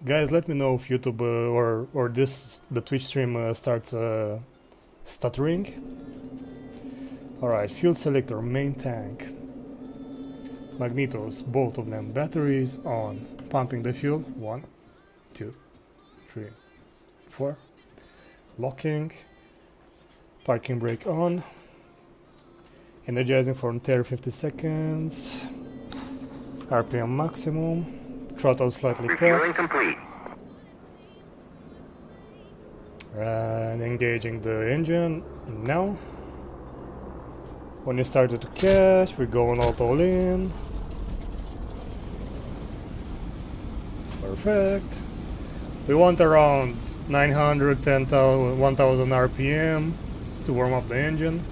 Guys, let me know if YouTube or the Twitch stream starts stuttering. Alright, fuel selector, main tank. Magnetos, both of them. Batteries on. Pumping the fuel. 1, 2, 3, 4. Locking. Parking brake on. Energizing for 50 seconds. RPM maximum. Throttle slightly cracked. Complete. And engaging the engine now. When you started to catch, we're going auto in. Perfect. We want around 900, 10,000, 1000 RPM to warm up the engine.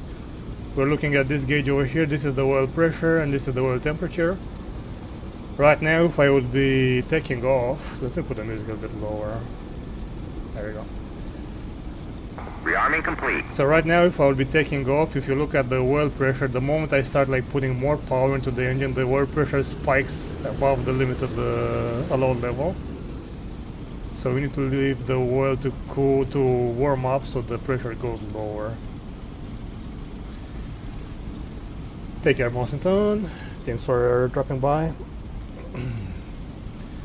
We're looking at this gauge over here. This is the oil pressure and this is the oil temperature. Right now, if I would be taking off, let me put the music a bit lower. There we go. Rearming complete. So right now, if I would be taking off, if you look at the oil pressure, the moment I start like putting more power into the engine, the oil pressure spikes above the limit of the allowed level. So we need to leave the oil to cool, to warm up, so the pressure goes lower. Take care, Washington. Thanks for dropping by.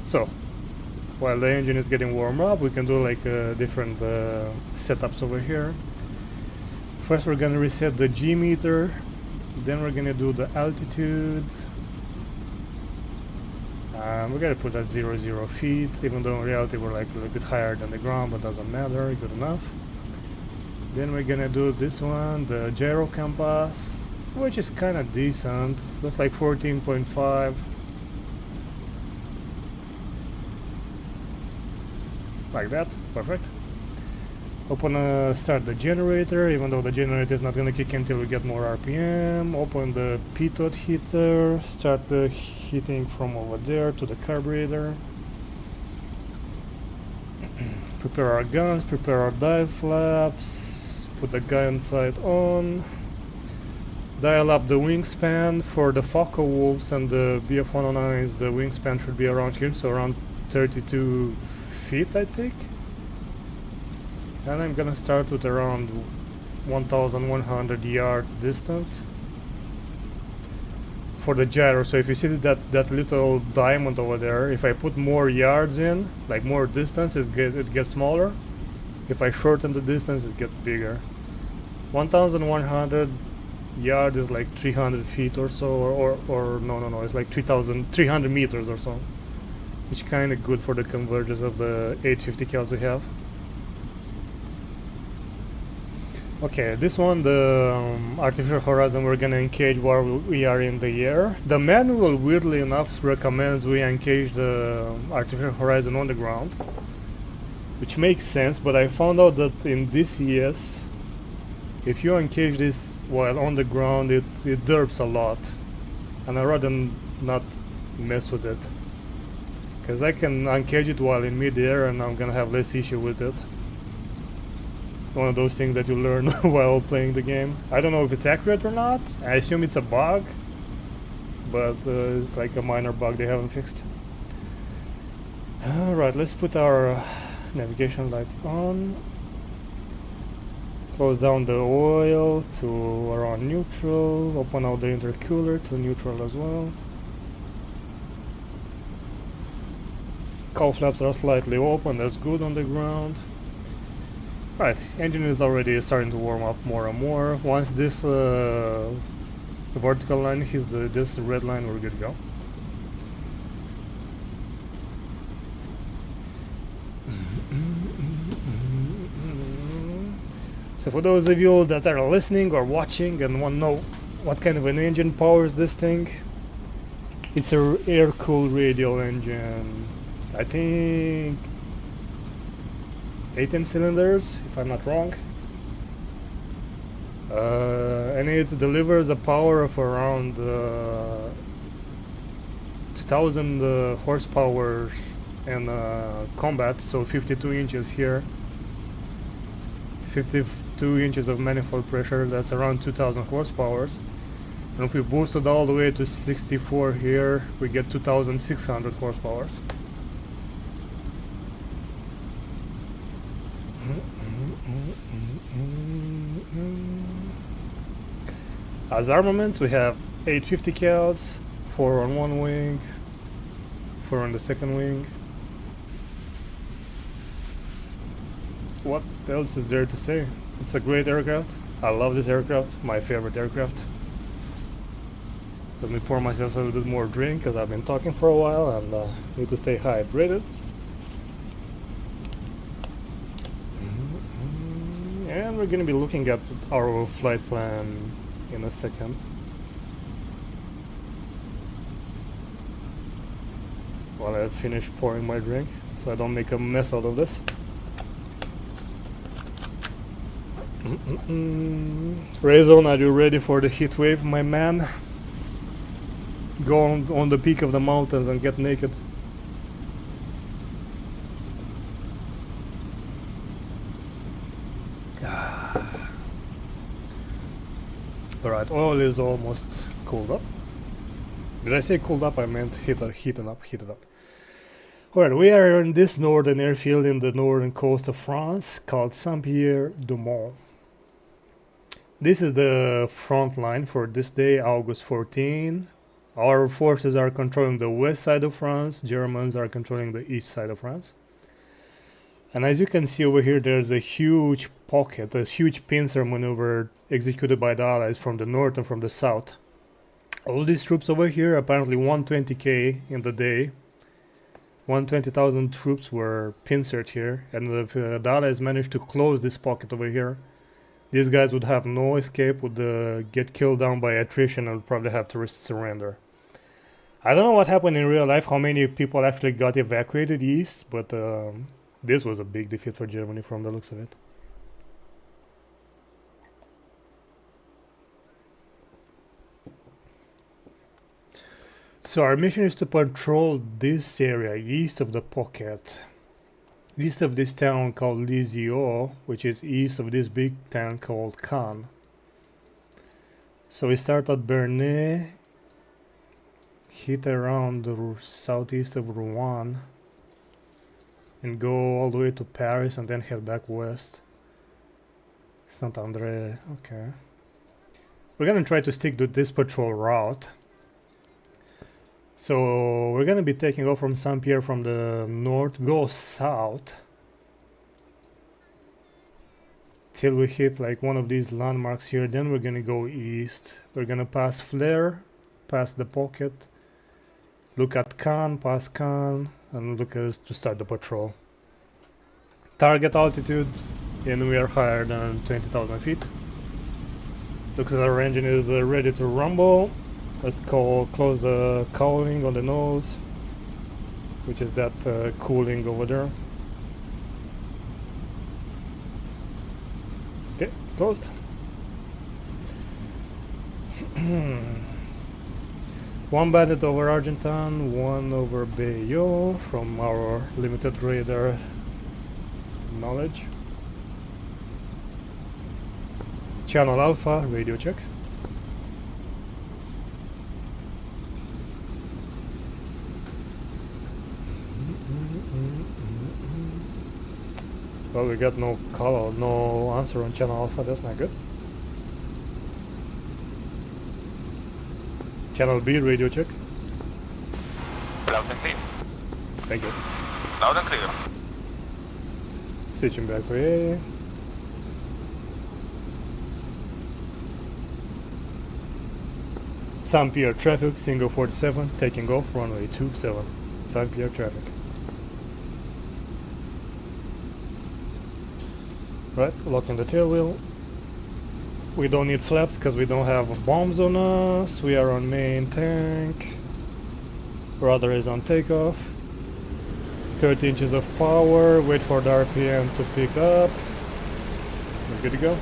So, while the engine is getting warm up, we can do like different setups over here. First we're gonna reset the G meter, then we're gonna do the altitude. We gotta put that 0 feet, even though in reality we're like a little bit higher than the ground, but doesn't matter, good enough. Then we're gonna do this one, the gyro compass, which is kinda decent, looks like 14.5. Like that, perfect. Start the generator, even though the generator is not gonna kick in until we get more RPM. Open the pitot heater, start the heating from over there to the carburetor. Prepare our guns, prepare our dive flaps, put the gun sight on. Dial up the wingspan. For the Fokker Wolves and the BF-109s, the wingspan should be around here, so around 32 feet, I think. And I'm gonna start with around 1100 yards distance for the gyro. So if you see that little diamond over there, if I put more yards in, like more distance, it gets smaller. If I shorten the distance, it gets bigger. 1100 yards is like 300 feet or so, or no, it's like 300 meters or so, which kind of good for the convergence of the 850 cals we have. Okay, this one, the artificial horizon, we're gonna engage while we are in the air. The manual, weirdly enough, recommends we engage the artificial horizon on the ground, which makes sense, but I found out that in DCS, if you engage this while on the ground, it derps a lot, and I'd rather not mess with it, because I can engage it while in mid-air and I'm gonna have less issue with it. One of those things that you learn while playing the game. I don't know if it's accurate or not. I assume it's a bug, but it's like a minor bug they haven't fixed. Alright, let's put our navigation lights on. Close down the oil to around neutral. Open out the intercooler to neutral as well. Cowl flaps are slightly open, that's good on the ground. Right, engine is already starting to warm up more and more. Once this vertical line hits this red line, we're good to go. So for those of you that are listening or watching and want to know what kind of an engine powers this thing, it's a air-cooled radial engine. I think 18 cylinders, if I'm not wrong. And it delivers a power of around 2000 horsepower in combat, so 52 inches here. 52 inches of manifold pressure, that's around 2000 horsepower. And if we boost it all the way to 64 here, we get 2600 horsepower. As armaments, we have 850 cals, 4 on one wing, 4 on the second wing. What else is there to say? It's a great aircraft. I love this aircraft, my favorite aircraft. Let me pour myself a little bit more drink because I've been talking for a while and need to stay hydrated. And we're gonna be looking at our flight plan in a second. While I finish pouring my drink, so I don't make a mess out of this. Razon, are you ready for the heat wave, my man? Go on the peak of the mountains and get naked. Alright, oil is almost cooled up. Did I say cooled up? I meant heated up. Alright, we are in this northern airfield in the northern coast of France called Saint-Pierre-du-Mont. This is the front line for this day, August 14. Our forces are controlling the west side of France, Germans are controlling the east side of France. And as you can see over here, there's a huge pocket, a huge pincer maneuver executed by the Allies from the north and from the south. All these troops over here, apparently 120k in the day, 120,000 troops were pincered here, and if the Allies managed to close this pocket over here, these guys would have no escape, would get killed down by attrition and would probably have to surrender. I don't know what happened in real life, how many people actually got evacuated east, but this was a big defeat for Germany from the looks of it. So our mission is to patrol this area east of the pocket, east of this town called Lisieux, which is east of this big town called Cannes. So we start at Bernay, hit around the southeast of Rouen, and go all the way to Paris and then head back west. Saint-André, okay. We're gonna try to stick to this patrol route. So we're gonna be taking off from Saint-Pierre from the north, go south till we hit like one of these landmarks here, then we're gonna go east. We're gonna pass Flers, pass the pocket, look at Cannes, pass Cannes, and look to start the patrol. Target altitude, and we are higher than 20,000 feet. Looks like our engine is ready to rumble. Let's close the cowling on the nose, which is that cooling over there. Okay, closed. One bandit over Argentan, one over Bayeux from our limited radar knowledge. Channel Alpha, radio check. Well, we got no call, no answer on Channel Alpha, that's not good. Channel B, radio check. Loud and clear. Thank you. Loud and clear. Switching back to A. Saint-Pierre traffic, single 47, taking off, runway 27. Saint-Pierre traffic. Right, locking the tail wheel. We don't need flaps because we don't have bombs on us. We are on main tank. Rudder is on takeoff. 30 inches of power. Wait for the RPM to pick up. We're good to go.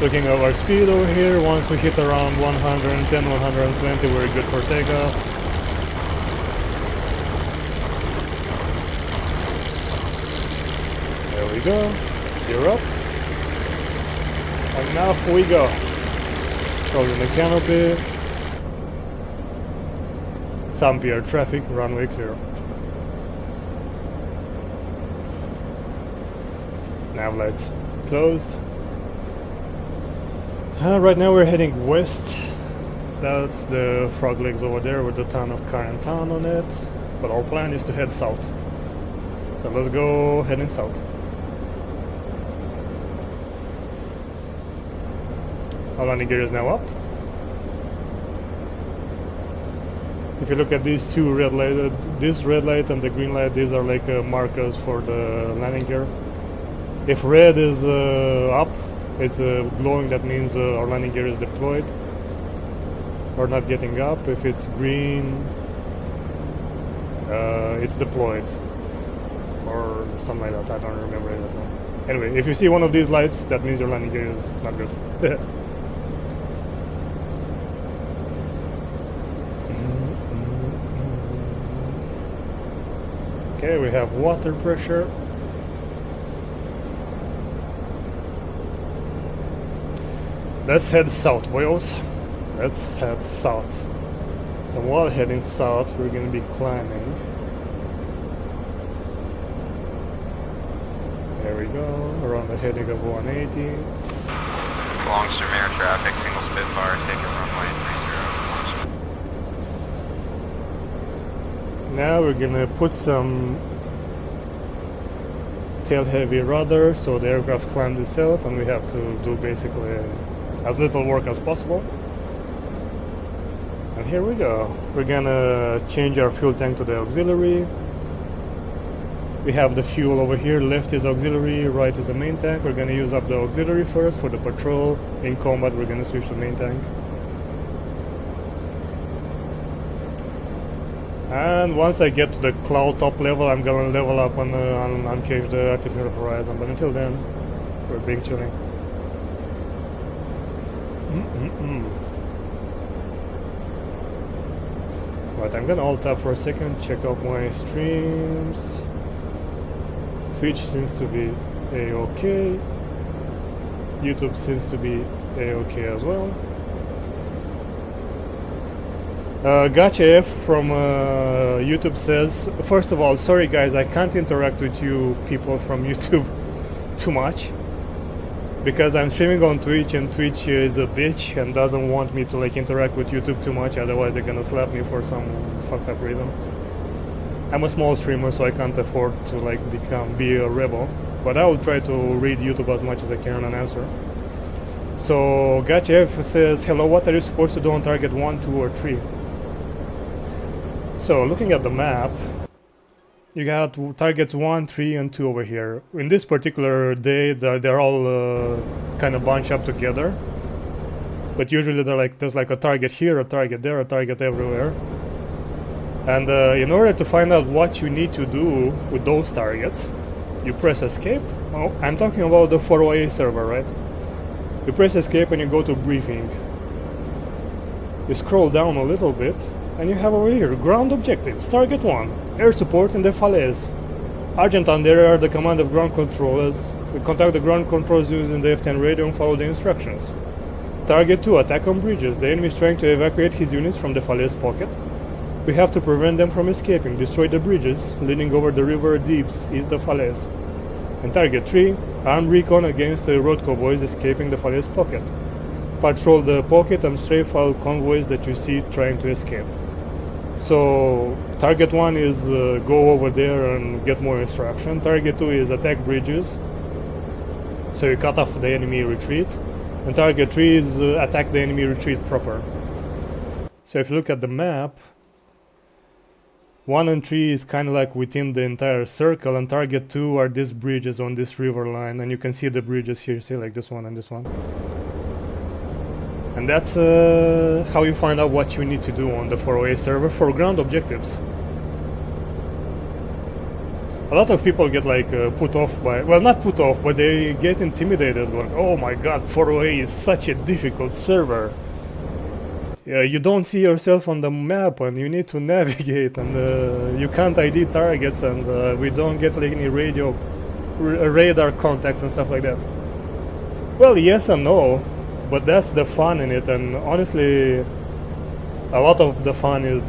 Looking at our speed over here, once we hit around 110, 120, we're good for takeoff. There we go, gear up, and off we go. Closing the canopy. Some PR traffic, runway clear. Nav lights closed. Right now we're heading west. That's the frog legs over there with the ton of current ton on it. But our plan is to head south. So let's go heading south. Our landing gear is now up. If you look at these two red lights, this red light and the green light, these are like markers for the landing gear. If red is up, it's glowing, that means our landing gear is deployed or not getting up. If it's green, it's deployed or something like that. I don't remember it. Anyway, if you see one of these lights, that means your landing gear is not good. Okay, we have water pressure. Let's head south, boys. Let's head south. And while heading south, we're going to be climbing. There we go, around the heading of 180. Longster Mare traffic, single Spitfire, taking runway 30. Now we're going to put some tail heavy rudder so the aircraft climbs itself, and we have to do basically as little work as possible. And here we go. We're gonna change our fuel tank to the auxiliary. We have the fuel over here. Left is auxiliary, right is the main tank. We're gonna use up the auxiliary first for the patrol. In combat we're gonna switch to main tank. And once I get to the cloud top level, I'm gonna level up and uncage the artificial horizon. But until then, we're being chilling. Right, I'm gonna alt tab for a second, check out my streams. Twitch seems to be a-okay. YouTube seems to be a-okay as well. Gotcha F from YouTube says, first of all, sorry guys, I can't interact with you people from YouTube too much because I'm streaming on Twitch, and Twitch is a bitch and doesn't want me to like interact with YouTube too much, otherwise they're gonna slap me for some fucked up reason. I'm a small streamer, so I can't afford to like be a rebel, but I will try to read YouTube as much as I can and answer. So Gotcha F says, hello, what are you supposed to do on target 1, 2 or 3? So looking at the map, you got targets 1, 3 and 2 over here. In this particular day, they're all kind of bunched up together. But usually there's like a target here, a target there, a target everywhere. And in order to find out what you need to do with those targets, you press escape. Oh, I'm talking about the 4OA server, right? You press escape and you go to briefing. You scroll down a little bit, and you have over here ground objectives. Target 1, air support in the Falaise. Argent and there are the command of ground controllers. We contact the ground controls using the F10 radio and follow the instructions. Target 2, attack on bridges. The enemy is trying to evacuate his units from the Falaise pocket. We have to prevent them from escaping. Destroy the bridges leading over the river deeps east of Falaise. And target 3, armed recon against the road convoys escaping the Falaise pocket. Patrol the pocket and strafe all convoys that you see trying to escape. So target 1 is go over there and get more instruction. Target 2 is attack bridges, so you cut off the enemy retreat. And target 3 is attack the enemy retreat proper. So if you look at the map, 1 and 3 is kind of like within the entire circle, and target 2 are these bridges on this river line, and you can see the bridges here, see like this one and this one. And that's how you find out what you need to do on the 4OA server for ground objectives. A lot of people get like put off by, well, not put off, but they get intimidated, like, oh my god, 4OA is such a difficult server. You don't see yourself on the map and you need to navigate, and you can't ID targets, and we don't get like any radar contacts and stuff like that. Well, yes and no. But that's the fun in it, and honestly, a lot of the fun is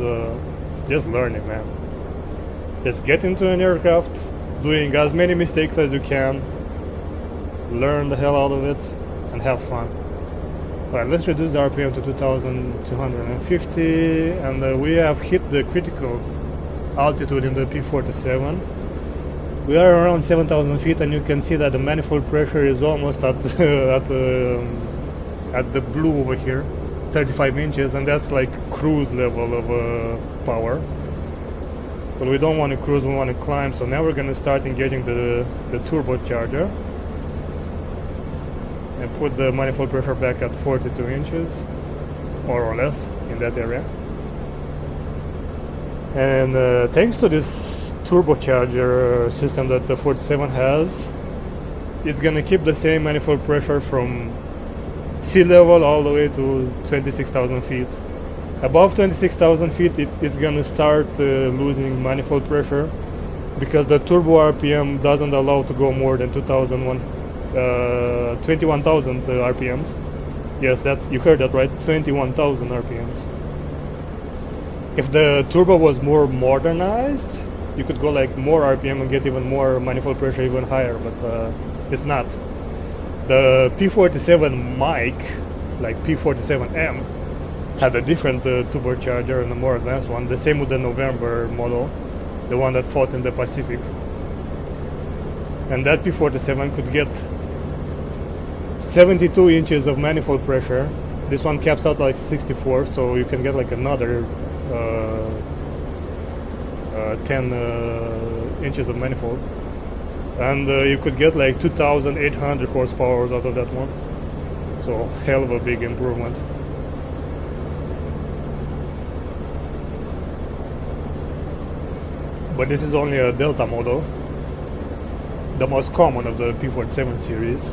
just learning, man. Just get into an aircraft, doing as many mistakes as you can, learn the hell out of it, and have fun. Alright, let's reduce the RPM to 2250, and we have hit the critical altitude in the P-47. We are around 7,000 feet, and you can see that the manifold pressure is almost at at the blue over here, 35 inches, and that's like cruise level of power. But we don't want to cruise, we want to climb, so now we're going to start engaging the turbocharger and put the manifold pressure back at 42 inches, more or less, in that area. And thanks to this turbocharger system that the 47 has, it's going to keep the same manifold pressure from sea level all the way to 26,000 feet. Above 26,000 feet, it's going to start losing manifold pressure because the turbo RPM doesn't allow to go more than 21,000 RPMs. Yes, you heard that right, 21,000 RPMs. If the turbo was more modernized, you could go like more RPM and get even more manifold pressure, even higher, but it's not. The P-47 mic, like P-47M, had a different turbocharger and a more advanced one. The same with the November model, the one that fought in the Pacific. And that P-47 could get 72 inches of manifold pressure. This one caps out like 64, so you can get like another 10 inches of manifold. And you could get like 2,800 horsepower out of that one. So hell of a big improvement. But this is only a Delta model, the most common of the P-47 series.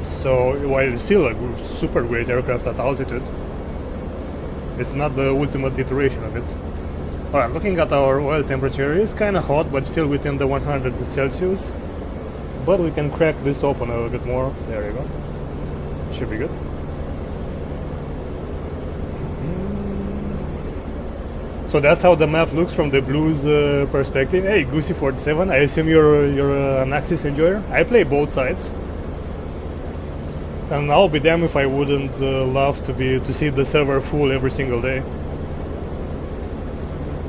So while it's still a super great aircraft at altitude, it's not the ultimate iteration of it. Alright, looking at our oil temperature, it's kinda hot, but still within the 100 Celsius. But we can crack this open a little bit more. There you go. Should be good. So that's how the map looks from the Blues perspective. Hey, Goosey47, I assume you're an Axis enjoyer? I play both sides. And I'll be damned if I wouldn't love to see the server full every single day.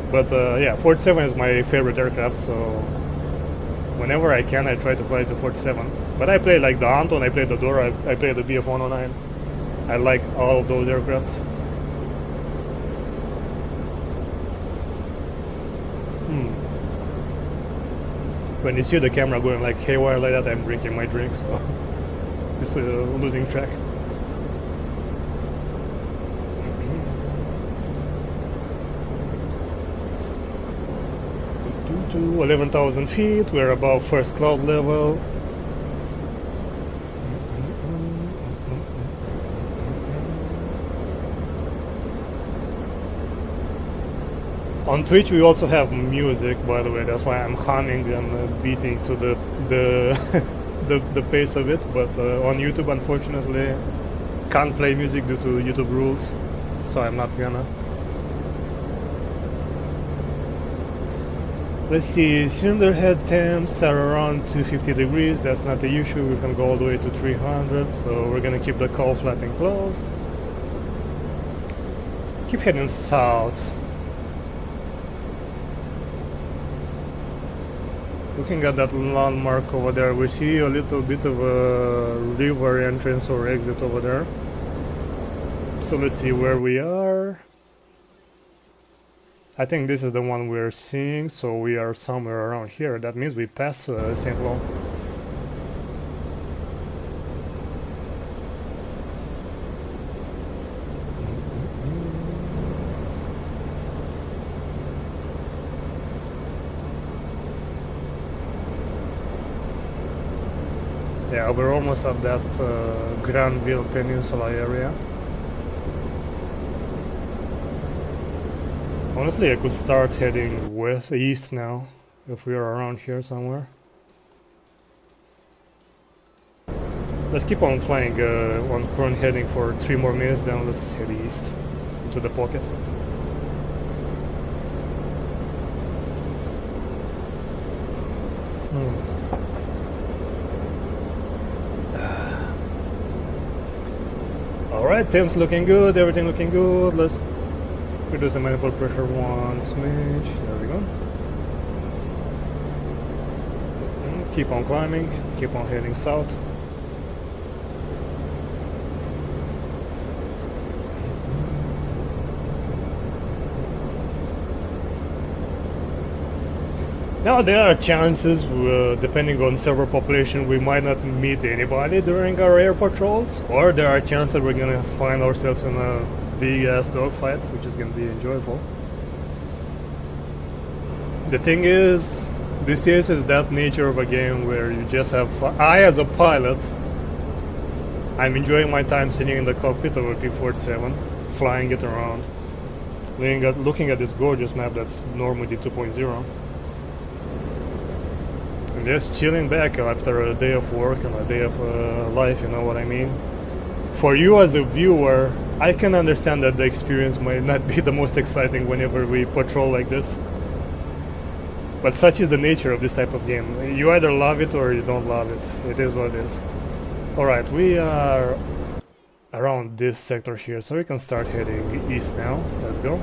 But yeah, 47 is my favorite aircraft, so whenever I can I try to fly the 47. But I play like the Anton, I play the Dora, I play the BF-109. I like all of those aircrafts. When you see the camera going like haywire like that, I'm drinking my drink, so it's losing track. 11,000 feet, we're above first cloud level. On Twitch we also have music, by the way, that's why I'm humming and beating to the the pace of it, but on YouTube unfortunately can't play music due to YouTube rules, so I'm not gonna. Let's see, cylinder head temps are around 250 degrees, that's not the issue, we can go all the way to 300, so we're gonna keep the cowl flapping closed. Keep heading south. Looking at that landmark over there, we see a little bit of a river entrance or exit over there. So let's see where we are. I think this is the one we're seeing, so we are somewhere around here. That means we passed St. Lo. Yeah, we're almost at that Granville Peninsula area. Honestly, I could start heading west, east now, if we are around here somewhere. Let's keep on flying on current heading for 3 more minutes, then let's head east to the pocket. Alright, Tim's looking good, everything looking good. Let's reduce the manifold pressure one smidge. There we go. Keep on climbing, keep on heading south. Now there are chances, depending on server population, we might not meet anybody during our air patrols, or there are chances we're gonna find ourselves in a big ass dogfight, which is gonna be enjoyable. The thing is, DCS is that nature of a game where you just have fun. I, as a pilot, I'm enjoying my time sitting in the cockpit of a P-47, flying it around, looking at this gorgeous map that's Normandy 2.0. And just chilling back after a day of work and a day of life, you know what I mean? For you as a viewer, I can understand that the experience might not be the most exciting whenever we patrol like this. But such is the nature of this type of game. You either love it or you don't love it. It is what it is. Alright, we are around this sector here, so we can start heading east now. Let's go.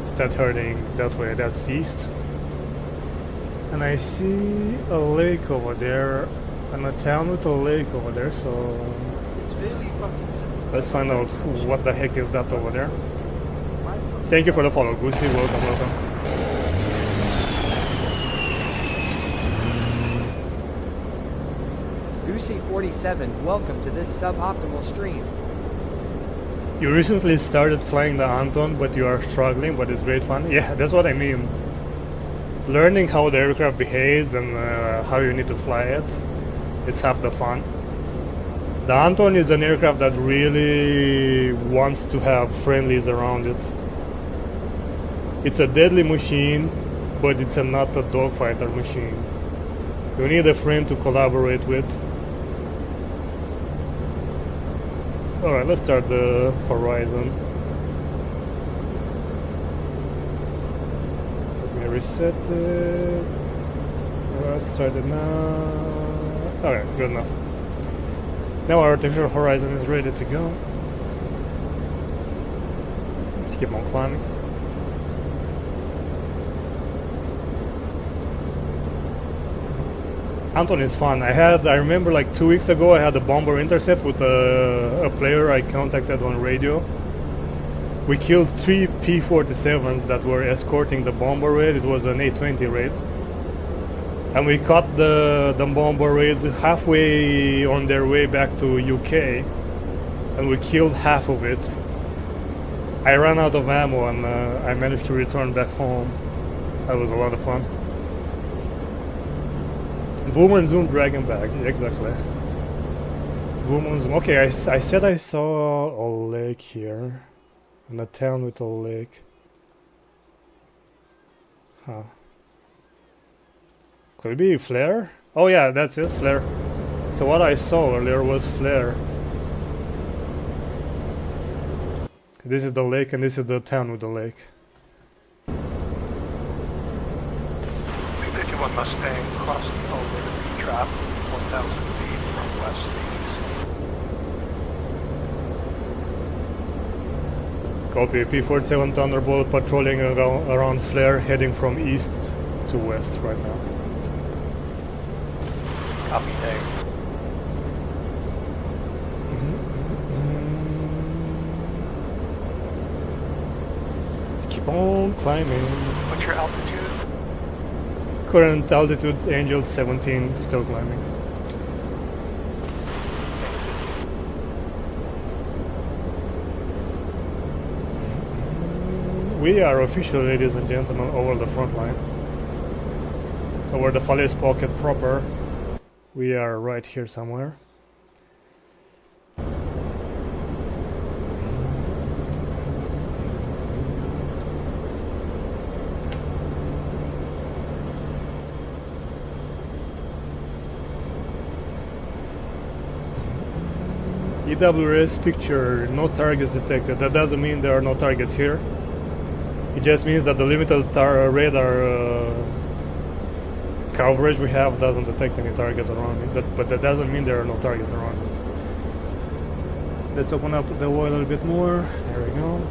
Start heading that way, that's east. And I see a lake over there, and a town with a lake over there, so It's really fucking simple. let's find out what the heck is that over there. Thank you for the follow, Goosey. Welcome, welcome. Goosey47, welcome to this suboptimal stream. You recently started flying the Anton, but you are struggling, but it's great fun. Yeah, that's what I mean. Learning how the aircraft behaves and how you need to fly it, it's half the fun. The Anton is an aircraft that really wants to have friendlies around it. It's a deadly machine, but it's not a dogfighter machine. You need a friend to collaborate with. Alright, let's start the horizon. Let me reset it. Let's start it now. Alright, good enough. Now our artificial horizon is ready to go. Let's keep on climbing. Anton is fun. I remember like 2 weeks ago I had a bomber intercept with a player I contacted on radio. We killed 3 P-47s that were escorting the bomber raid. It was an A-20 raid. And we caught the bomber raid halfway on their way back to UK. And we killed half of it. I ran out of ammo and I managed to return back home. That was a lot of fun. Boom and zoom, dragon back. Exactly. Boom and zoom. Okay, I said I saw a lake here. And a town with a lake. Huh. Could it be flare? Oh yeah, that's it, flare. So what I saw earlier was flare. This is the lake and this is the town with the lake. 51 Mustang crossing over the drop 1,000 feet from west to east. Copy. P-47 Thunderbolt patrolling around flare, heading from east to west right now. Copy, Dave. Let's keep on climbing. What's your altitude? Current altitude, Angel 17, still climbing. We are officially, ladies and gentlemen, over the front line. Over the Falaise pocket proper. We are right here somewhere. EWS picture, no targets detected. That doesn't mean there are no targets here. It just means that the limited radar coverage we have doesn't detect any targets around me. But that doesn't mean there are no targets around me. Let's open up the oil a little bit more. There we go.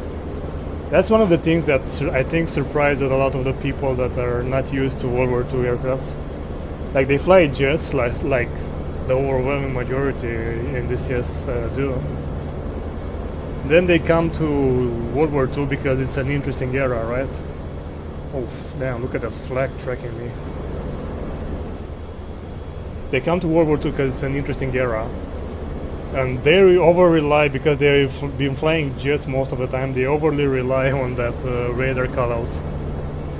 That's one of the things that I think surprised a lot of the people that are not used to World War II aircrafts. Like they fly jets like the overwhelming majority in DCS do. Then they come to World War II because it's an interesting era, right? Oh damn, look at that flag tracking me. They come to World War II because it's an interesting era. And they over-rely, because they've been flying jets most of the time, they overly rely on that radar callouts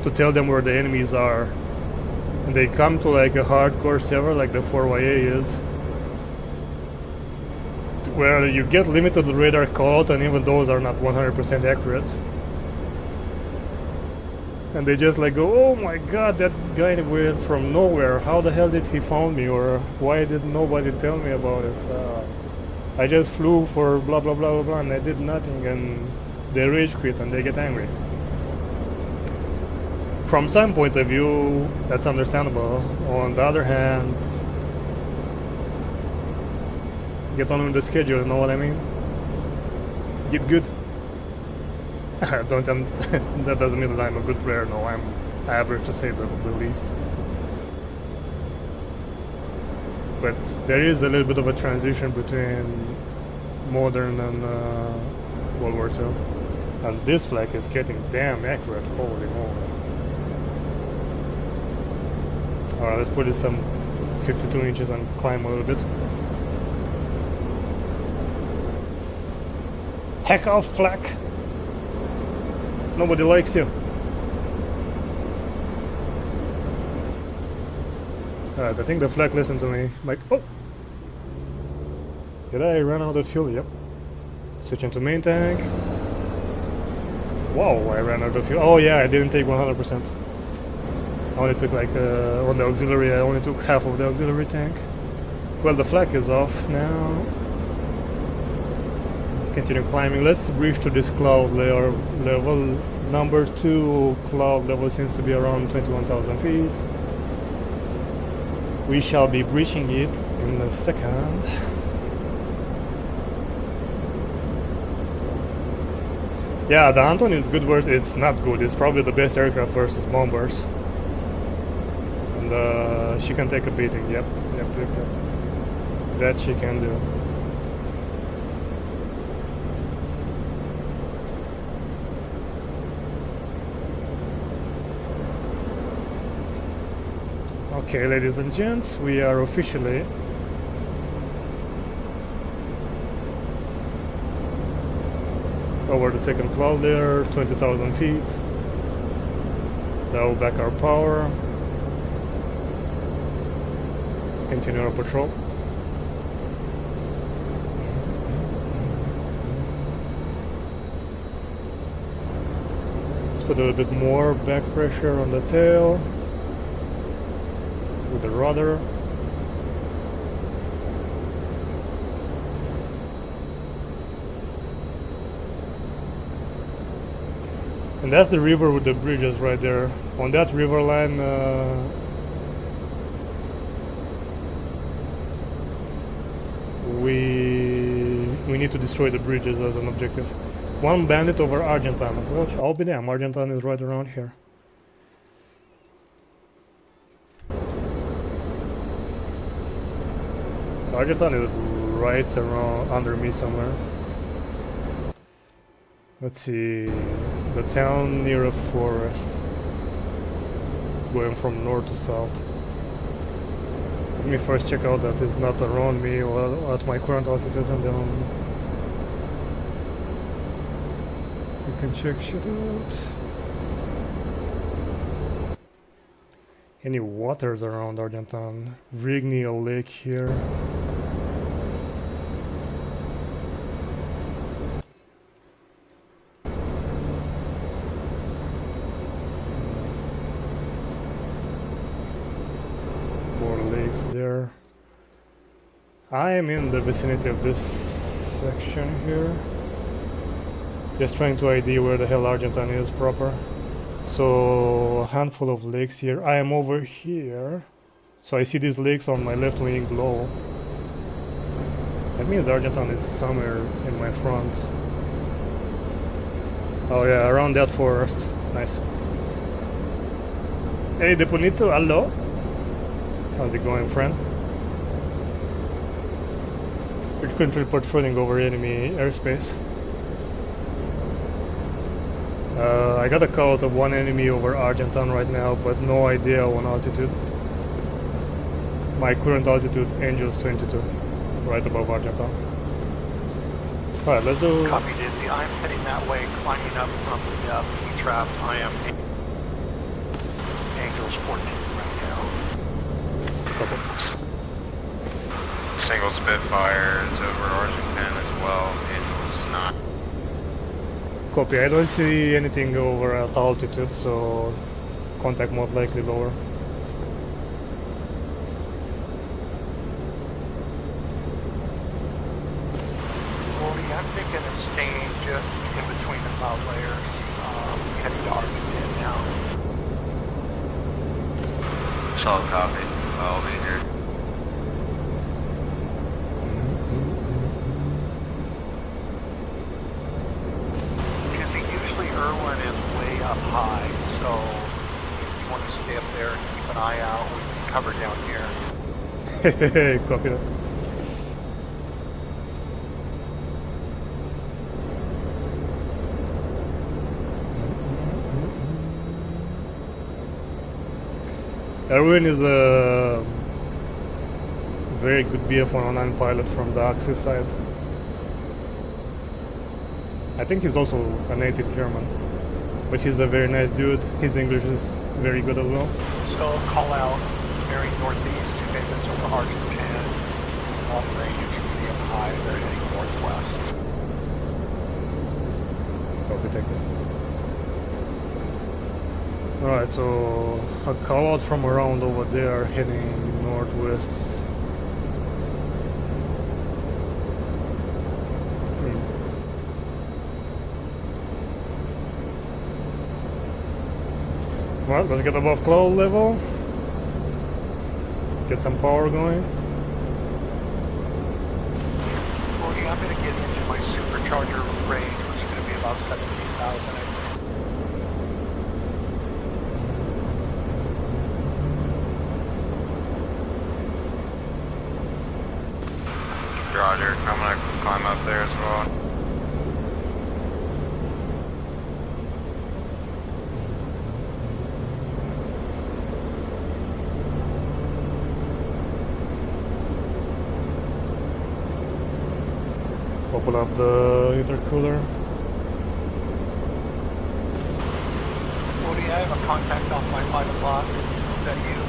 to tell them where the enemies are. And they come to like a hardcore server like the 4YA is, where you get limited radar callout, and even those are not 100% accurate. And they just like go, oh my god, that guy went from nowhere, how the hell did he found me, or why did nobody tell me about it? I just flew for blah blah blah blah blah and I did nothing, and they rage quit and they get angry. From some point of view, that's understandable. On the other hand, get on with the schedule, you know what I mean? Get good. Don't that doesn't mean that I'm a good player, no, I'm average to say the least. But there is a little bit of a transition between modern and World War II. And this flag is getting damn accurate, holy moly. Alright, let's put it some 52 inches and climb a little bit. Heck off, flak! Nobody likes you. Alright, I think the flag listened to me. Like, oh! Did I run out of fuel? Yep. Switching to main tank. Wow, I ran out of fuel. Oh yeah, I didn't take 100%. I only took like, on the auxiliary, I only took half of the auxiliary tank. Well, the flag is off now. Let's continue climbing. Let's bridge to this cloud layer. Level number 2 cloud level seems to be around 21,000 feet. We shall be breaching it in a second. Yeah, the Anton is good versus, it's not good, it's probably the best aircraft versus bombers. And she can take a beating, yep. That she can do. Okay, ladies and gents, we are officially over the second cloud layer, 20,000 feet. That will back our power. Continue our patrol. Let's put a little bit more back pressure on the tail with the rudder. And that's the river with the bridges right there. On that river line, we need to destroy the bridges as an objective. One bandit over Argentine. Well, I'll be damned, Argentine is right around here. Argentine is right around under me somewhere. Let's see, the town near a forest, going from north to south. Let me first check out that it's not around me or at my current altitude, and then you can check shit out. Any waters around Argentine? Vrigny, a lake here. More lakes there. I am in the vicinity of this section here. Just trying to ID where the hell Argentine is proper. So a handful of lakes here. I am over here. So I see these lakes on my left wing glow. That means Argentine is somewhere in my front. Oh yeah, around that forest. Nice. Hey Deponito, hello. How's it going, friend? We're currently patrolling over enemy airspace. I got a count of one enemy over Argentine right now, but no idea on altitude. My current altitude, Angels 22, right above Argentine. Alright, let's do... Copy, Dizzy. I'm heading that way, climbing up from the P-trap. I am Angels 14 right now. Copy. Single Spitfire is over Argentine as well. Angels 9. Copy, I don't see anything over at altitude, so contact most likely lower. I'm thinking of staying just in between the cloud layers, heading to Argentine now. Solid copy. I'll be here. Usually Irwin is way up high, so if you want to stay up there and keep an eye out, we can cover down here. Copy that. Erwin is a very good BF-109 pilot from the Axis side. I think he's also a native German, but he's a very nice dude. His English is very good as well. So call out very northeast, okay, that's over Argentine, long range, medium high, they're heading northwest. Copy, take that. Alright, so a call out from around over there heading northwest. Well, let's get above cloud level. Get some power going. Well, yeah, I'm going to get into my supercharger range, which is going to be about 17,000. Roger, I'm gonna climb up there as well. Open up the intercooler. Woody, I have a contact off my 5 o'clock. Is that you?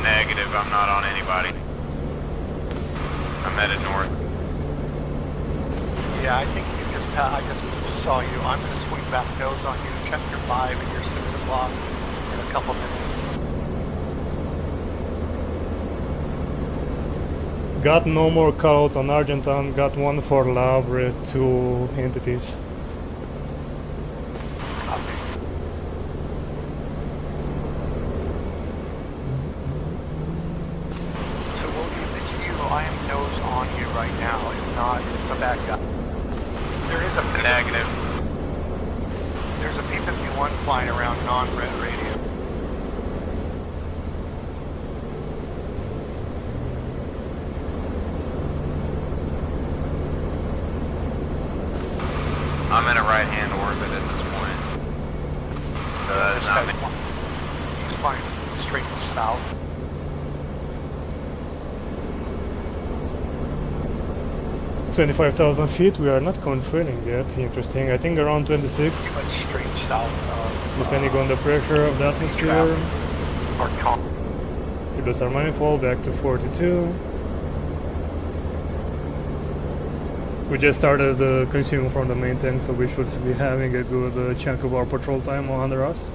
Negative, I'm not on anybody. I'm headed north. Yeah, I think you just, I just saw you. I'm going to swing back nose on you, check your 5 and your 6 o'clock in a couple minutes. Got no more code on Argentine, got one for Lavre, 2 entities. Copy. So William, it's you. I am nose on you right now. If not, it's a bad guy. There is a Negative. There's a P-51 flying around non-red radio. I'm in a right-hand orbit at this point. So that is not me. He's flying straight south. 25,000 feet, we are not controlling yet, interesting. I think around 26, He went straight south of... depending on the pressure of the atmosphere. Our top. Reduce our manifold back to 42. We just started consuming from the main tank, so we should be having a good chunk of our patrol time under us.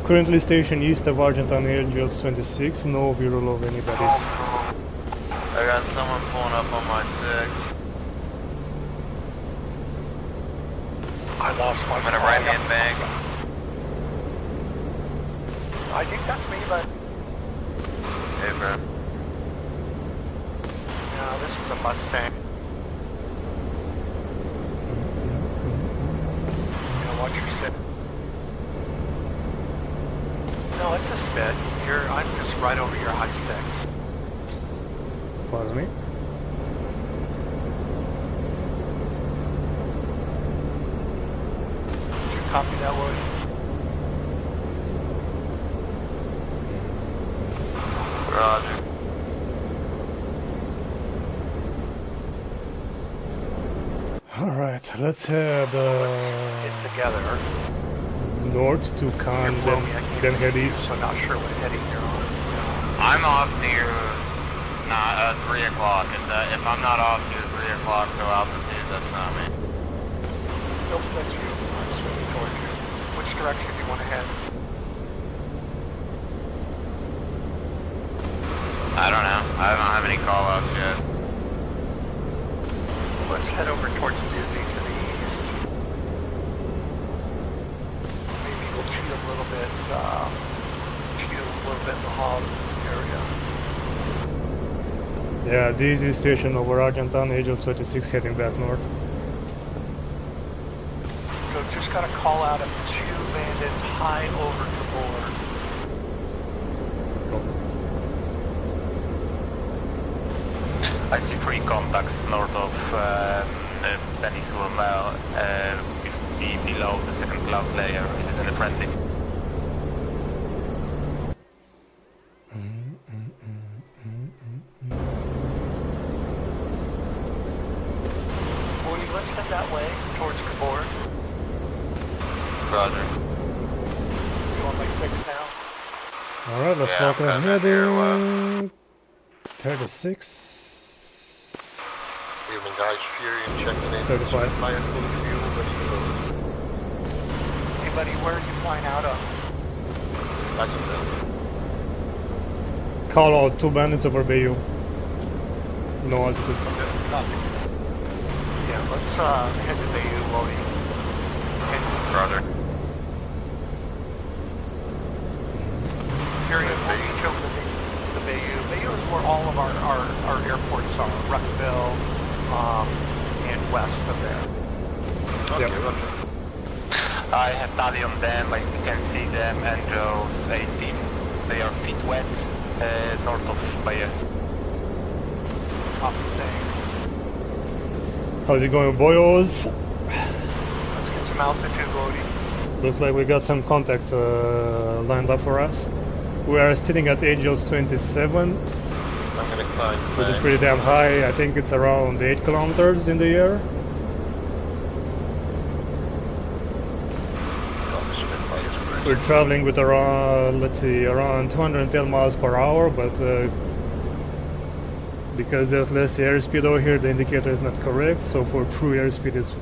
Currently stationed east of Argentine Angels 26, no viral of anybody's. I got someone pulling up on my 6. I lost my I'm in a right-hand bank. I think that's me, but Hey, bro. no, this is a Mustang. Yeah, watch your sit. No, it's a spit. I'm just right over your high sticks. Pardon me. Did you copy that, William? Roger. Alright, let's head Get together. north to Khan, Below me, I can't then head see you, east. so I'm not sure what heading you're on. I'm off near 3 o'clock. If I'm not off near 3 o'clock to altitude, that's not me. Nope, that's you. I'm swimming towards you. Which direction do you want to head? I don't know. I don't have any call outs yet. Let's head over towards Disney to the east. Maybe we'll cheat a little bit in the hog area. Yeah, DZ station over Argentine Angels 26 heading back north. So just got a call out of 2 bandits high over to board. I see 3 contacts north of Peninsula Mel, below the second cloud layer. It is in a frenzy. Woody, let's head that way towards Cabord. Roger. You on my 6 now? Alright, let's Yeah, talk I'm ahead. here, 36. Even guys, Fury and checking in. 35. Fire full of fuel, ready to go. Hey buddy, where are you flying out of? Jacksonville. Call out 2 bandits over Bayou. No altitude. Nothing. Yeah, let's head to Bayou, Wody. Roger. Fury, we'll reach over the Bayou. Bayou is where all of our airports are. Ruckville, and west of there. Okay, Yep. roger. I have tally on them. I can see them. Angels 18. They are feet wet, north of Bahia. Copy thing. How's it going, boyos? Let's get some altitude, Wody. Looks like we got some contacts lined up for us. We are sitting at Angels 27, I'm gonna climb which is back. pretty damn high. I think it's around 8 kilometers in the air. We're traveling with around, let's see, around 210 miles per hour, but because there's less airspeed over here, the indicator is not correct. So for true airspeed, it's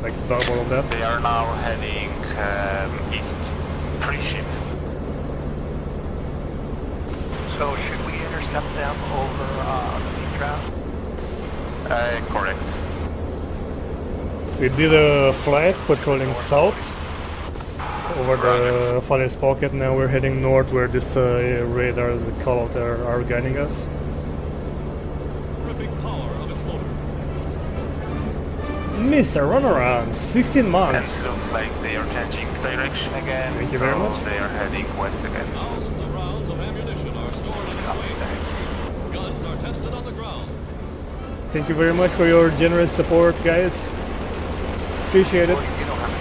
like double of that. They are now heading east. Pre-ship. So should we intercept them over the beach route? Correct. We did a flight patrolling south over the Fallis Pocket. Now we're heading north where this radars, the call out are guiding us. Mr. Runaround, 16 And months. it looks like they are changing direction again. Thank you very so much. They are heading west again. Thousands of rounds of ammunition are stored in its wing. Guns are tested on the ground. Thank you very much for your generous support, guys. Appreciate it. Wody, you don't have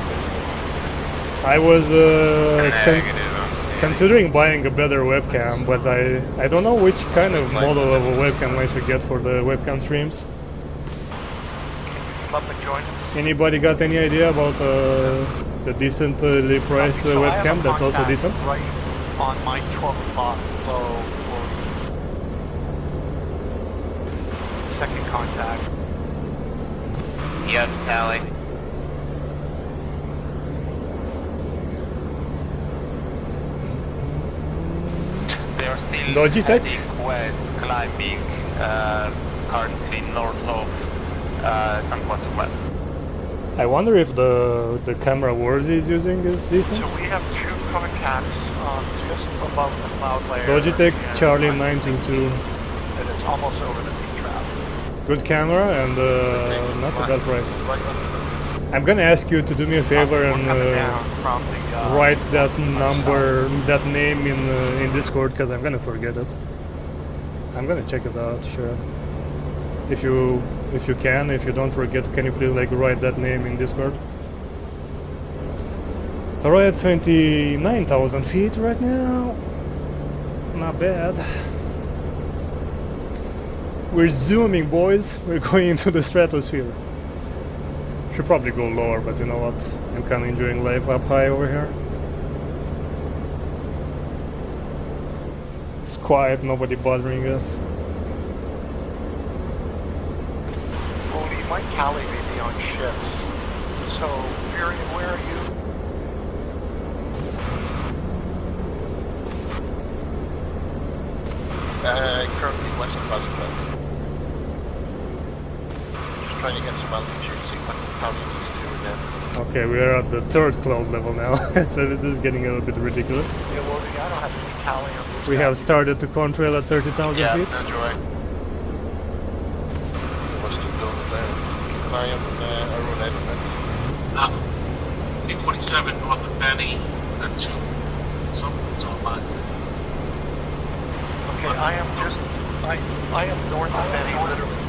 any I was Negative. considering buying a better webcam, but I don't know which kind of model of a webcam I should get for the webcam streams. come up and join us? Anybody got any idea about the decently priced So I have webcam a that's also contact decent? Right on my 12 o'clock low. Second contact. Yes, tally. Logitech? heading west, climbing currently north of San Juan. I wonder if the camera Warzy is using is decent. So we have two contacts just above the cloud layer. Logitech and Charlie I'm 922. And it's almost over the beach trap. Good camera and not a bad price. Right under them. I'm gonna ask you to do me a favor We're and coming down from the, write that number, that name in Discord, because I'm gonna forget it. I'm gonna check it out, sure. If you can, if you don't forget, can you please like write that name in Discord? We're at 29,000 feet right now. Not bad. We're zooming, boys. We're going into the stratosphere. Should probably go lower, but you know what? I'm kind of enjoying life up high over here. It's quiet, nobody bothering us. Bodie, Mike Callie may be on shifts. So, Fury, where are you? Currently west of Basel. Just trying to get some altitude, see if I can pound these two again. Okay, we are at the 3rd cloud level now, so this is getting a little bit ridiculous. Yeah, well, I don't have any Callie on this We guy. have started to contrail at 30,000 Yeah, feet. enjoy. Must have done there. Keep an eye on Arun Edmund. 847 north of Benny, and 2. Something's on mine. Okay, I am north of Benny, literally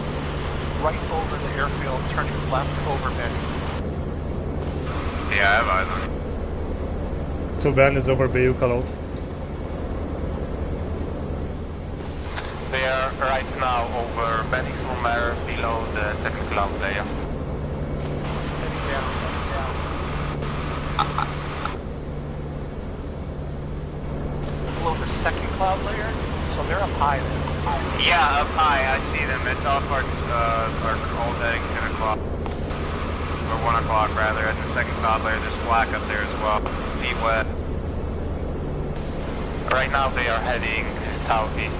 right over the airfield, turning left over Benny. Yeah, I have either. Two band is over Bayou Kalot. They are right now over Benny Swimmer below the second cloud layer. Benny down, Benny down. Below the second cloud layer, so they're up high there. Yeah, up high, I see them. It's off our all day 10 o'clock. Or 1 o'clock rather, at the second cloud layer. There's black up there as well. Deep west. Right now they are heading southeast.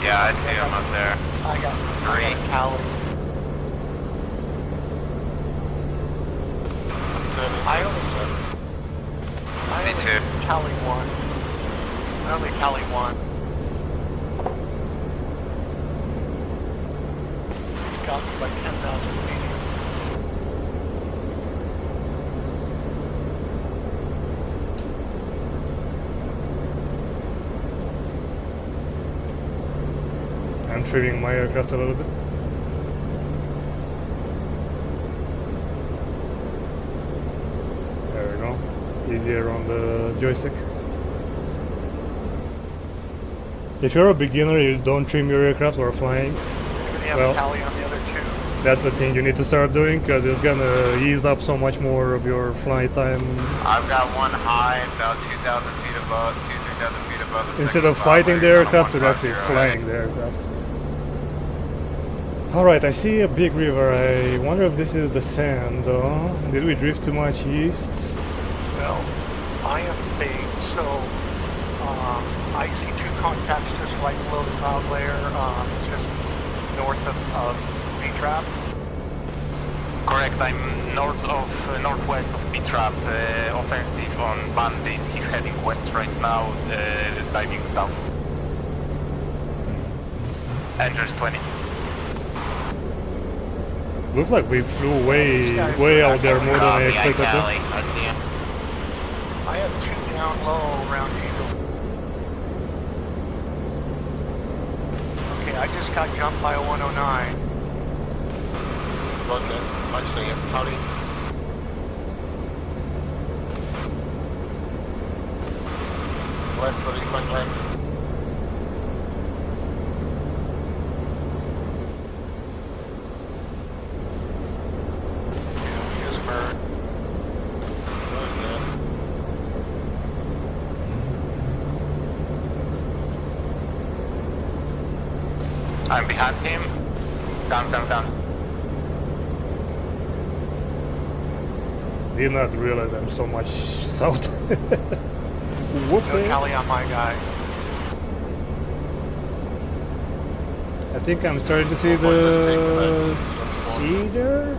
Yeah, I see them up there. I got a Cali. I only too. Cali 1. I only Cali 1. He's got me like 10,000 feet. I'm trimming my aircraft a little bit. There we go. Easier on the joystick. If you're a beginner, you don't trim your aircraft while flying. Anybody have Well- a Cali on the other two? That's a thing you need to start doing, because it's gonna ease up so much more of your flight time. I've got one high, about 2,000 feet above, 3,000 feet above the Instead second of cloud fighting the layer, aircraft, I'm you're on actually 150, flying the aircraft. Alright, I see a big river. I wonder if this is the sand, though. Did we drift too much east? Well, I am big, so I see two contacts just right below the cloud layer, just north of B-Trap. Correct, I'm northwest of B-Trap, offensive on Bandit. He's heading west right now, diving south. Andrews 20. Looks like we flew way out there more than I expected to. I see him. I have two down low around Eagle. Okay, I just got jumped by a 109. Run then. I see him. Howdy. Left, buddy. Front left. Here's a bird. Right there. I'm behind him. Down. Did not realize I'm so much south. No Whoopsie. Cali on my guy. I think I'm starting to see the sea there.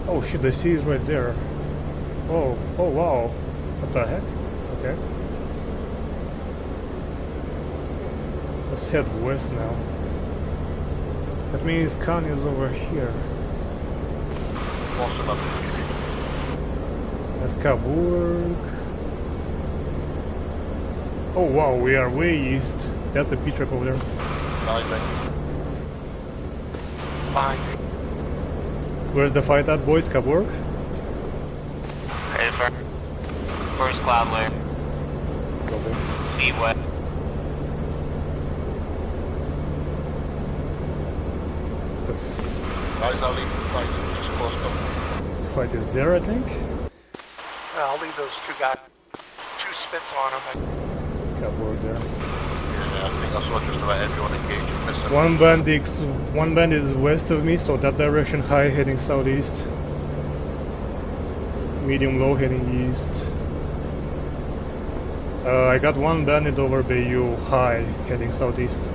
Oh shit, the sea is right there. Oh wow. What the heck? Okay. Let's head west now. That means Khan is over here. That's Kaburg. Oh wow, we are way east. That's the P truck over there. Fine. Where's the fight at, boys? Kaburg? Hey, sir. First cloud layer. Sea west. It's the Guys, I'll leave the fight. Just close up. fight is there, I think. I'll leave those two guys. Two spits on them. Kaburg there. Yeah, I think I saw just about everyone engaged. Missing. One band is west of me, so that direction high heading southeast. Medium low heading east. I got one bandit over Bayou high heading southeast.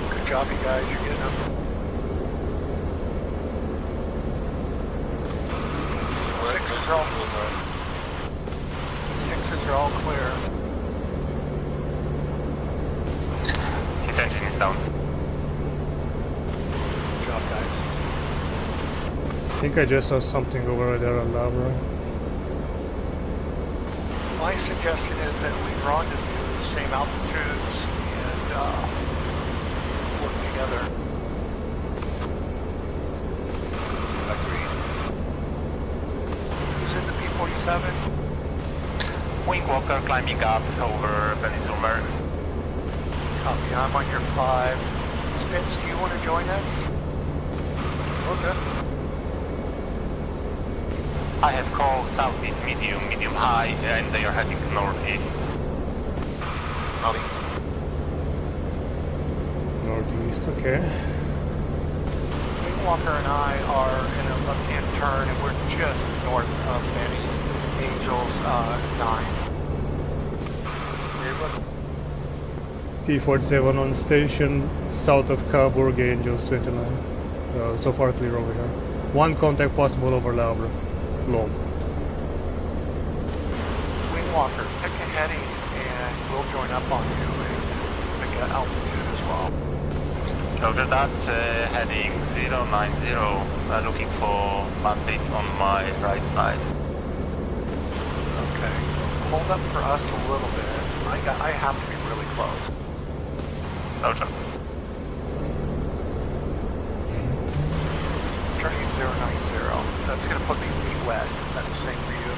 Good job, you guys. You're getting them. Sixes are all clear. Attention is down. Good job, guys. I think I just saw something over there on Lavra. My suggestion is that we rendezvous at the same altitudes and work together. Agreed. Who's in the P-47? Wing Walker climbing up over Peninsula. Copy, I'm on your 5. Spitz, do you want to join us? Okay. I have called southeast medium high, and they are heading northeast. Northeast, okay. Walker and I are in a left-hand turn, and we're just north of Manny Angels 9. P-47 on station, south of Kaburg, Angels 29. So far clear over here. One contact possible over Lavra. Low. Wingwalker, pick a heading, and we'll join up on you and pick an altitude as well. Roger that, heading 090, looking for bandit on my right side. Okay. Hold up for us a little bit. I have to be really close. Roger. Turning 090. That's going to put me feet west. That's the same for you.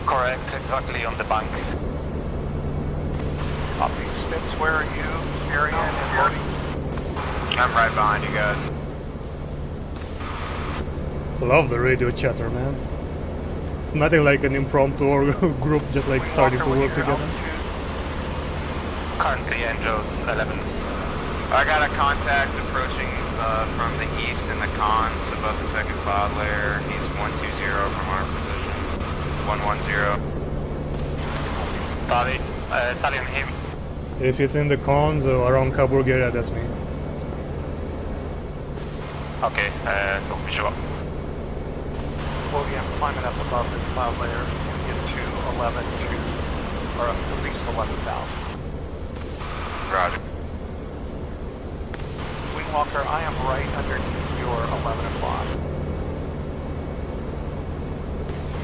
Correct, exactly on the bank. Copy. Spitz, where are you? Arian and Marty? I'm right behind you guys. Love the radio chatter, man. It's nothing like an impromptu or group just like starting to work together. Currently Angels 11. I got a contact approaching from the east in the cons above the second cloud layer. He's 120 from our position. 110. Tally, tally on him. If it's in the cons or around Kaburg area, that's me. Okay, so visual. Well, yeah, I'm climbing up above this cloud layer to get to 11 to, or at least 11,000. Roger. Wingwalker, I am right underneath your 11 o'clock.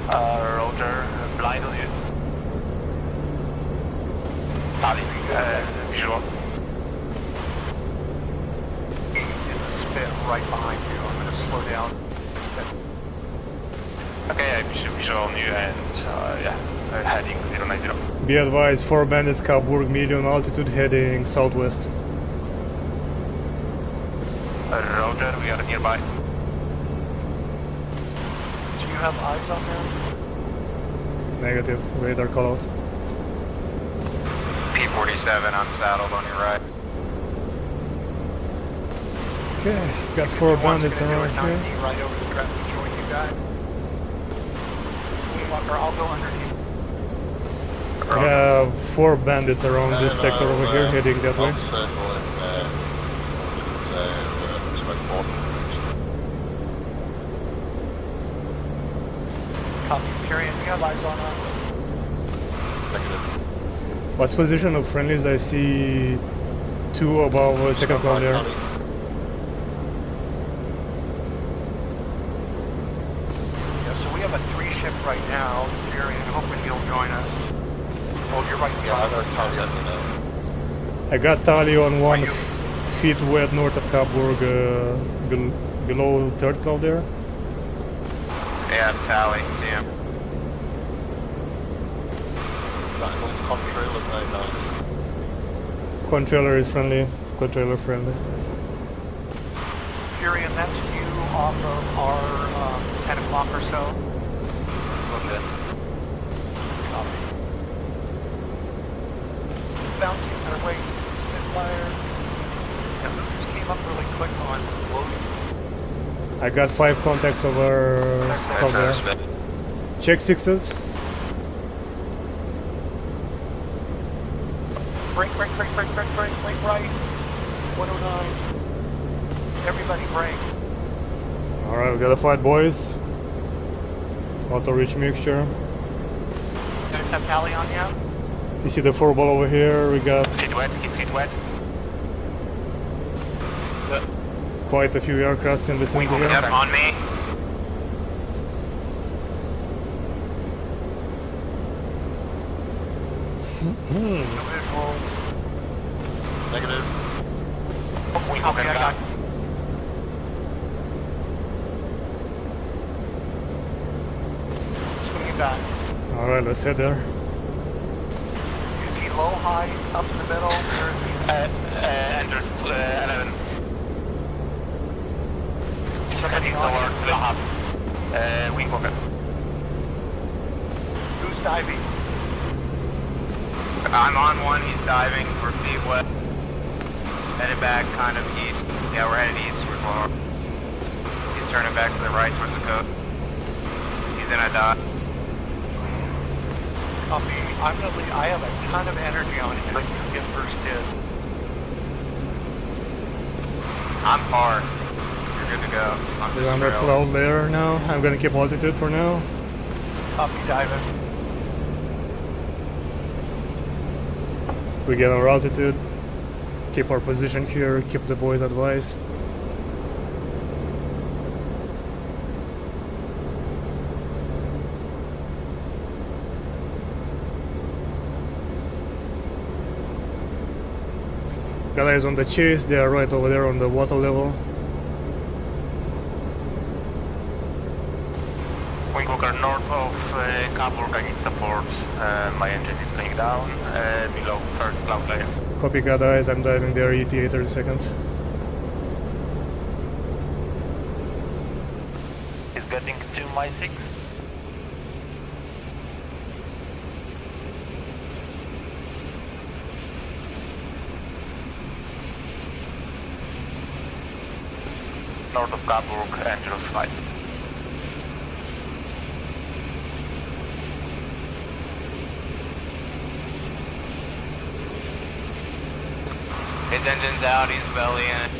Roger, blind on you. Tally, visual. In the spit right behind you. I'm going to slow down. Okay, I visual on you and yeah, heading 090. Be advised, 4 bandits Kaburg, medium altitude heading southwest. Roger, we are nearby. Do you have eyes on them? Negative. Radar call out. P-47 unsaddled on your right. Okay, got 4 bandits around here. Right over the track to join you guys. Walker, I'll go underneath. I have 4 bandits around this sector over here, heading that way. Copy, Tyrion, we have eyes on us. What's position of friendlies? I see 2 above second cloud there. Yeah, so we have a 3-ship right now, Tyrion, hoping you'll join us. Oh, you're right. Yeah, I got Tali at the now. I got Tali on 1 feet west north of Capburg, below third cloud there. Yeah, Tally, see him. Contrail at 99. Controller is friendly. Controller friendly. Tyrion, that's you off of our 10 o'clock or so. Okay. Copy. Bouncing their way, Spitfire. And Lucas came up really quick on loading. I got 5 contacts over cloud there. Check 6s. Break right. 109. Everybody break. Alright, we gotta fight, boys. Auto reach mixture. Guys have tally on you? You see the 4 ball over here? We got Feet wet, keep feet wet. quite a few aircrafts in vicinity Yep, here. on me. Negative. We Copy, I got swinging back. Alright, let's head there. You see low, high, up in the middle. Enter 11. Somebody on Lower to the hub. Wing pocket. Who's diving? I'm on 1, he's diving, we're feet wet. Headed back kind of east. Yeah, we're headed east. He's turning back to the right towards the coast. He's in a dot. Copy. I'm gonna leave. I have a ton of energy on him. You get first dibs. I'm far. You're good to go. On this We're under trail. cloud layer now. I'm gonna keep altitude for now. Copy, diving. We get our altitude. Keep our position here. Keep the boys advised. Guys on the chase. They are right over there on the water level. Wing Walker north of Capburg, I need support. My engine is laying down below first cloud layer. Copy, got eyes. I'm diving there. ETA 30 seconds. He's getting to my 6. North of Capburg, Angelos 5. His engine's out, he's belly in it.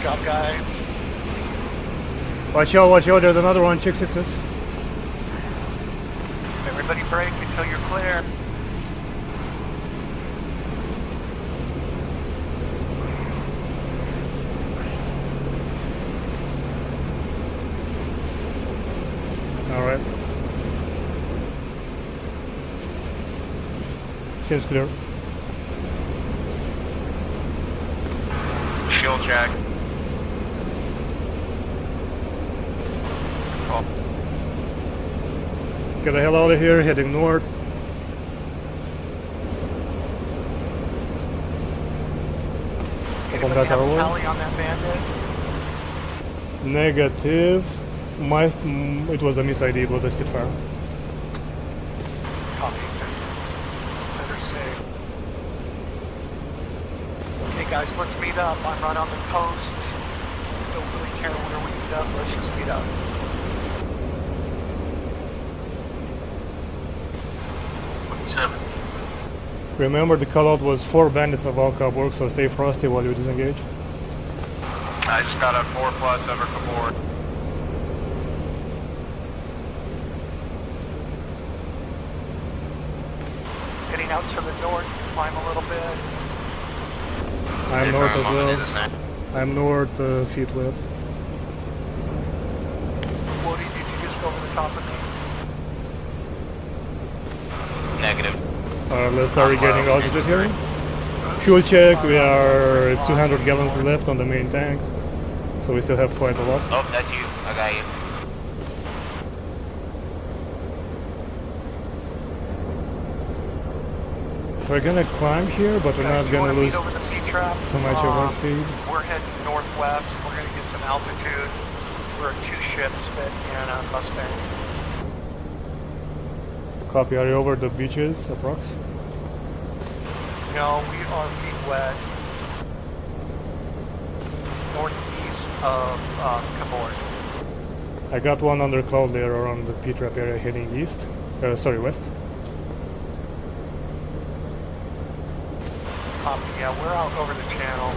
Job, guy. Watch out, there's another one. Check 6s. Everybody break until you're clear. Alright. Seems clear. Fuel check. Get the hell out of here, heading north. Anybody back have our a way. tally on that bandit? Negative. It was a miss ID, it was a Spitfire. Copy. Better say. Okay guys, let's meet up. I'm right on the coast. Don't really care where we meet up. Let's just meet up. Remember, the callout was 4 bandits of all Coburg, so stay frosty while you disengage. I just got a 4+ over Kabor. Getting out to the north, climb a little bit. I'm north as well. I'm north, feet width. Woody, did you just go over the top of me? Negative. Let's start regaining altitude here. Fuel check, we are 200 gallons left on the main tank, so we still have quite a lot. Oh, that's you. I got you. We're gonna climb here, but we're not You gonna wanna lose meet over the P-trap? too much of our speed. We're heading northwest. We're going to get some altitude. We're a 2 ships fit in a Mustang. Copy, are you over the beaches, approx? No, we are feet wet. Northeast of Kabord. I got one under cloud layer around the P-trap area heading east. West. Copy, yeah, we're out over the channel.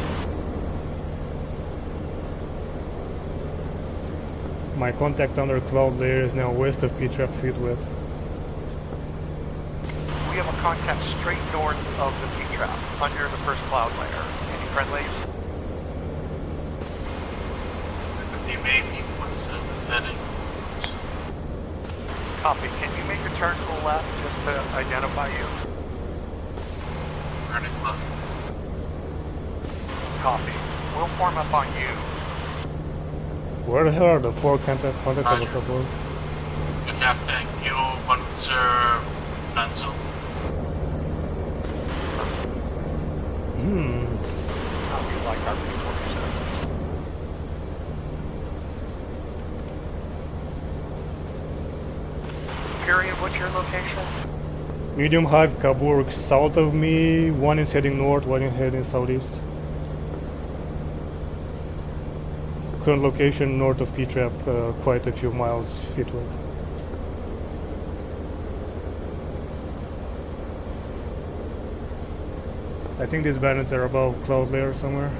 My contact under cloud layer is now west of P-trap feet width. We have a contact straight north of the P-trap, under the first cloud layer. Any friendlies? The main heading. Copy, can you make a turn to the left just to identify you? Turning left. Copy. We'll form up on you. Where the hell are the 4 contacts of the couple? The captain, you want to cancel. How we like our P-47. Period, what's your location? Medium hive Coburg south of me, one is heading north, one is heading southeast. Current location north of P-trap, quite a few miles feet width. I think these bandits are above cloud layer somewhere.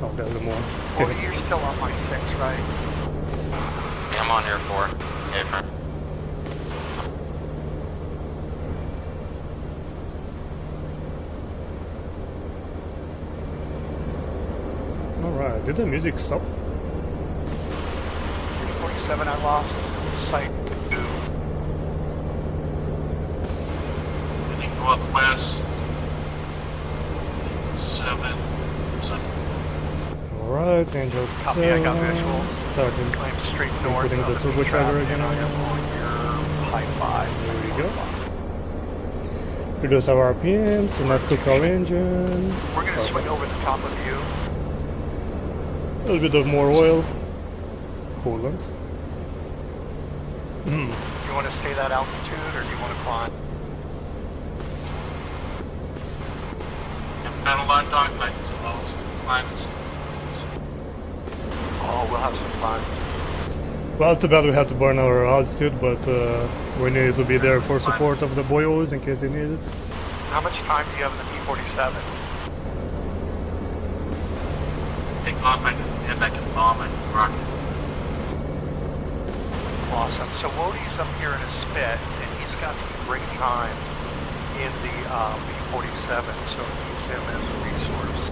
Oh, there's the moon. Or you're still on my 6, right? Yeah, I'm on here 4. Different. Alright, did the music stop? 47, I lost sight 2. Heading northwest. 7. Alright, Angel Copy, I got visual. starting. Climb straight north putting of the turbocharger again and on. on your high 5. There we go. Reduce our RPM to not cook our engine. We're going to swing over the top of you. A little bit of more oil. Coolant. Do you want to stay that altitude or do you want to climb? Got a lot of dog lights as well. Oh, we'll have some fun. Well, too bad we had to burn our altitude, but we needed to be there for support of the boyos in case they need it. How much time do you have in the P-47? Take off, I can head back and bomb and rocket. Awesome. So Wodie's up here in a spit, and he's got some great time in the P-47, so use him as a resource.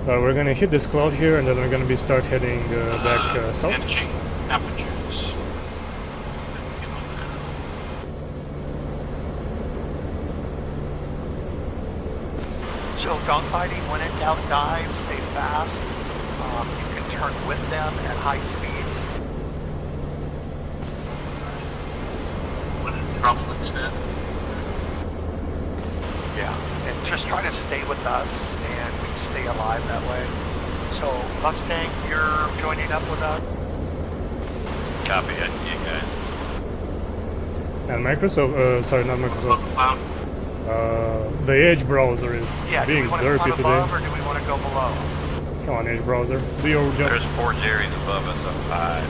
We're gonna hit this cloud here, and then we're gonna start heading back south. Managing apertures. So dogfighting, when in doubt, dive, stay fast. You can turn with them at high speeds. When it drops instead. Yeah, and just try to stay with us, and we can stay alive that way. So, Mustang, you're joining up with us? Copy it, you guys. And Microsoft, sorry, not Microsoft. Cloud. The Edge browser is Yeah, do being we want to derpy climb today. above, or do we want to go below? Come on, Edge browser. Do your job. There's 4 Jerry's above us up high.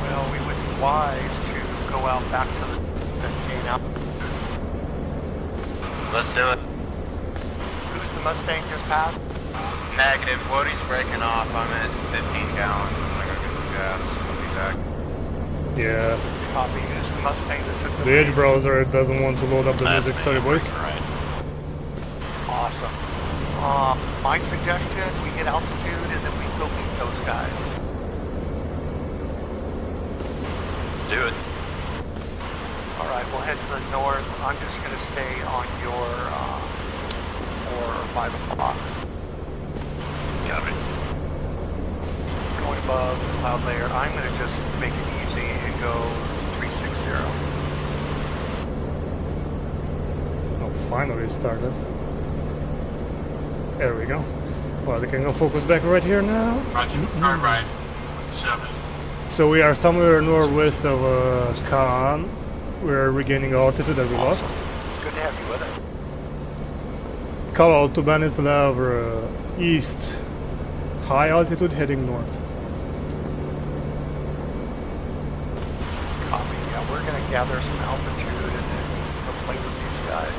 Well, we would be wise to go out back to the main out. Let's do it. Who's the Mustang just passed? Negative. Woody's breaking off. I'm at 15 gallons. I'm gonna go get some gas. I'll be back. Yeah, Copy. Who's the Mustang that took the Edge browser doesn't want to load up the music. Sorry, boys. Right. Awesome. My suggestion, we get altitude and then we go meet those guys. Let's do it. All right, we'll head to the north. I'm just going to stay on your 4 or 5 o'clock. Copy. Going above the cloud layer. I'm going to just make it easy and go 360. Oh, finally it started. There we go. Well, they can go focus back right here now. Roger, hard right. 7. So we are somewhere northwest of Khan. We're regaining altitude that we lost. Good to have you with us. Call out to Banislav east. High altitude heading north. Copy. Yeah, we're going to gather some altitude and then go play with these guys.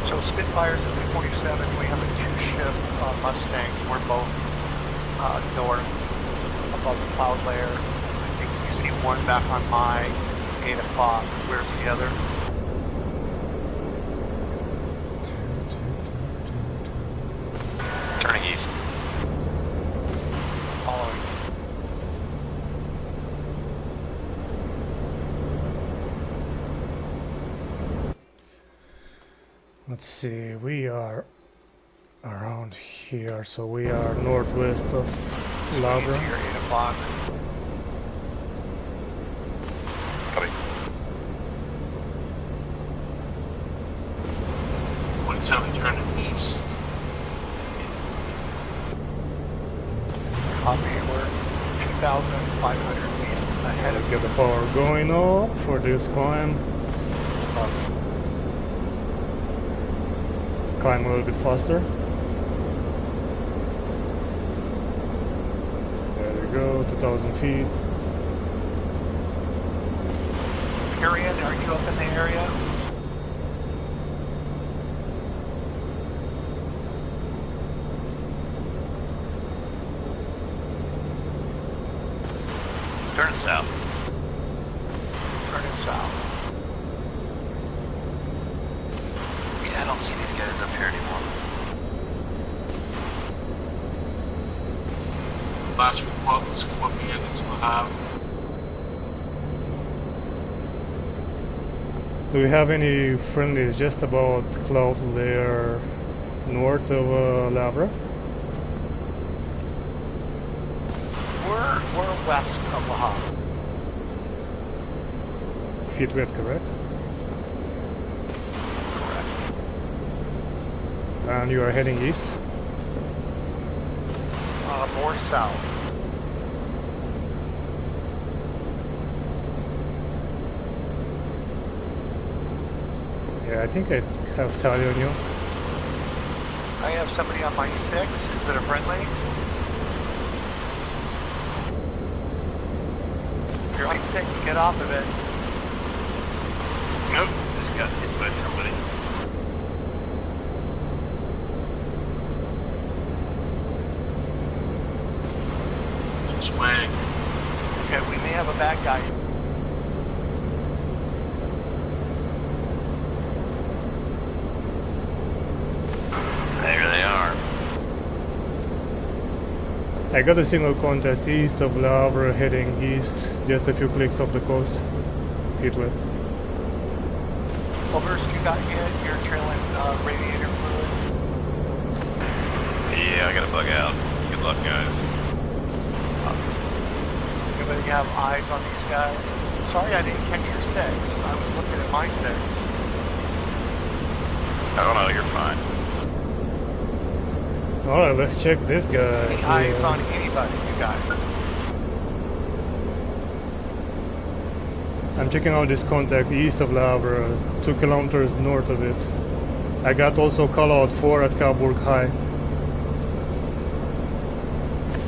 So Spitfires at 347, we have a 2-shift Mustang. We're both north above the cloud layer. I think you see one back on my 8 o'clock. Where's the other? Turning east. Following. Let's see, we are around here, so we are northwest of Lavra. Here, 8 o'clock. Copy. 27 turning east. Copy. We're 2,500 feet ahead Let's of get the power going up for this climb. Climb a little bit faster. There we go, 2,000 feet. Period. Are you up in the area? Turn south. Turning south. Yeah, I don't see these guys up here anymore. Last report was coming in into the hive. Do we have any friendlies just about cloud layer north of Lavra? We're west of La Havre. Feet wet, correct? Correct. And you are heading east? More south. Yeah, I think I have tally on you. I have somebody on my 6. Is it a friendly? If you're on 6, get off of it. Nope, just got hit by somebody. Swag. Okay, we may have a bad guy. I got a single contact east of Le Havre heading east, just a few clicks off the coast. Feet wet. Overlord, you got hit. You're trailing radiator fluid. Yeah, I gotta bug out. Good luck, guys. Anybody have eyes on these guys? Sorry I didn't catch your six. I was looking at my six. I don't know, you're fine. Alright, let's check this guy. Any eyes on anybody, you guys? I'm checking out this contact east of Le Havre, 2 kilometers north of it. I got also call out 4 at Cabourg High.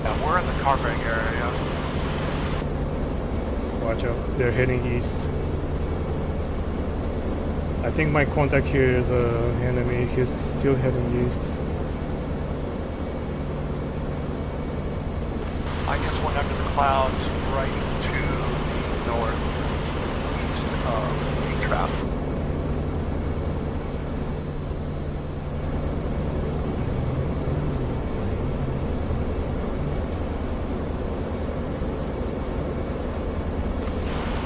Yeah, we're in the Carberg area. Watch out, they're heading east. I think my contact here is an enemy, he's still heading east. I just went under the clouds right to north. Trap.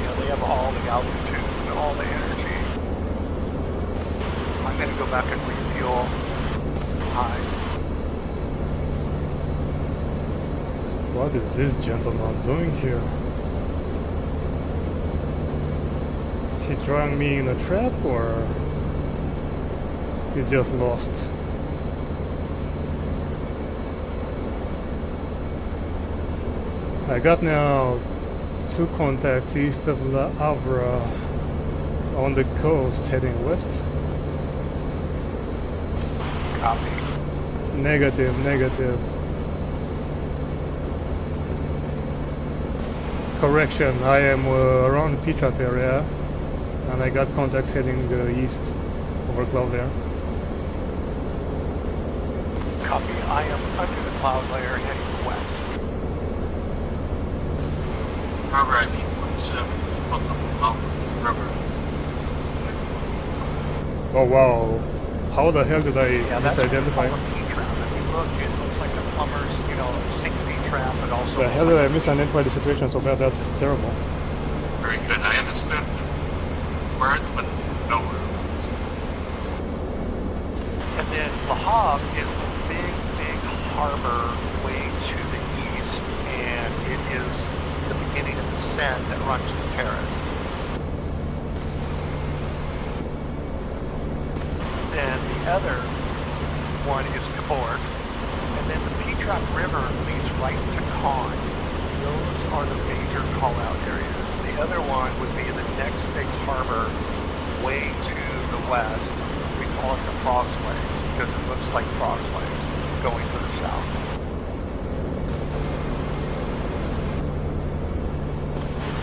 Yeah, they have all the altitude and all the energy. I'm gonna go back and refuel. High. What is this gentleman doing here? Is he drawing me in a trap or he's just lost? I got now 2 contacts east of Le Havre on the coast heading west. Copy. Negative, negative. Correction, I am around the P-trap area. And I got contacts heading east over cloud layer. Copy. I am under the cloud layer heading west. Rubber ID 17, rubber. Oh wow, how the hell did I misidentify? If you look, it looks like the plumber's, 6-feet trap, but also... The hell did I misidentify the situation so bad? That's terrible. Very good. I understood words, but no words. And then Le Havre is a big, big harbor way to the east, and it is the beginning of the Seine that runs to Paris. Then the other one is Cabourg, and then the P-trap River leads right to Caen. Those are the major call-out areas. The other one would be the next big harbor way to the west. We call it the Frogs Legs because it looks like Frogs Legs going to the south.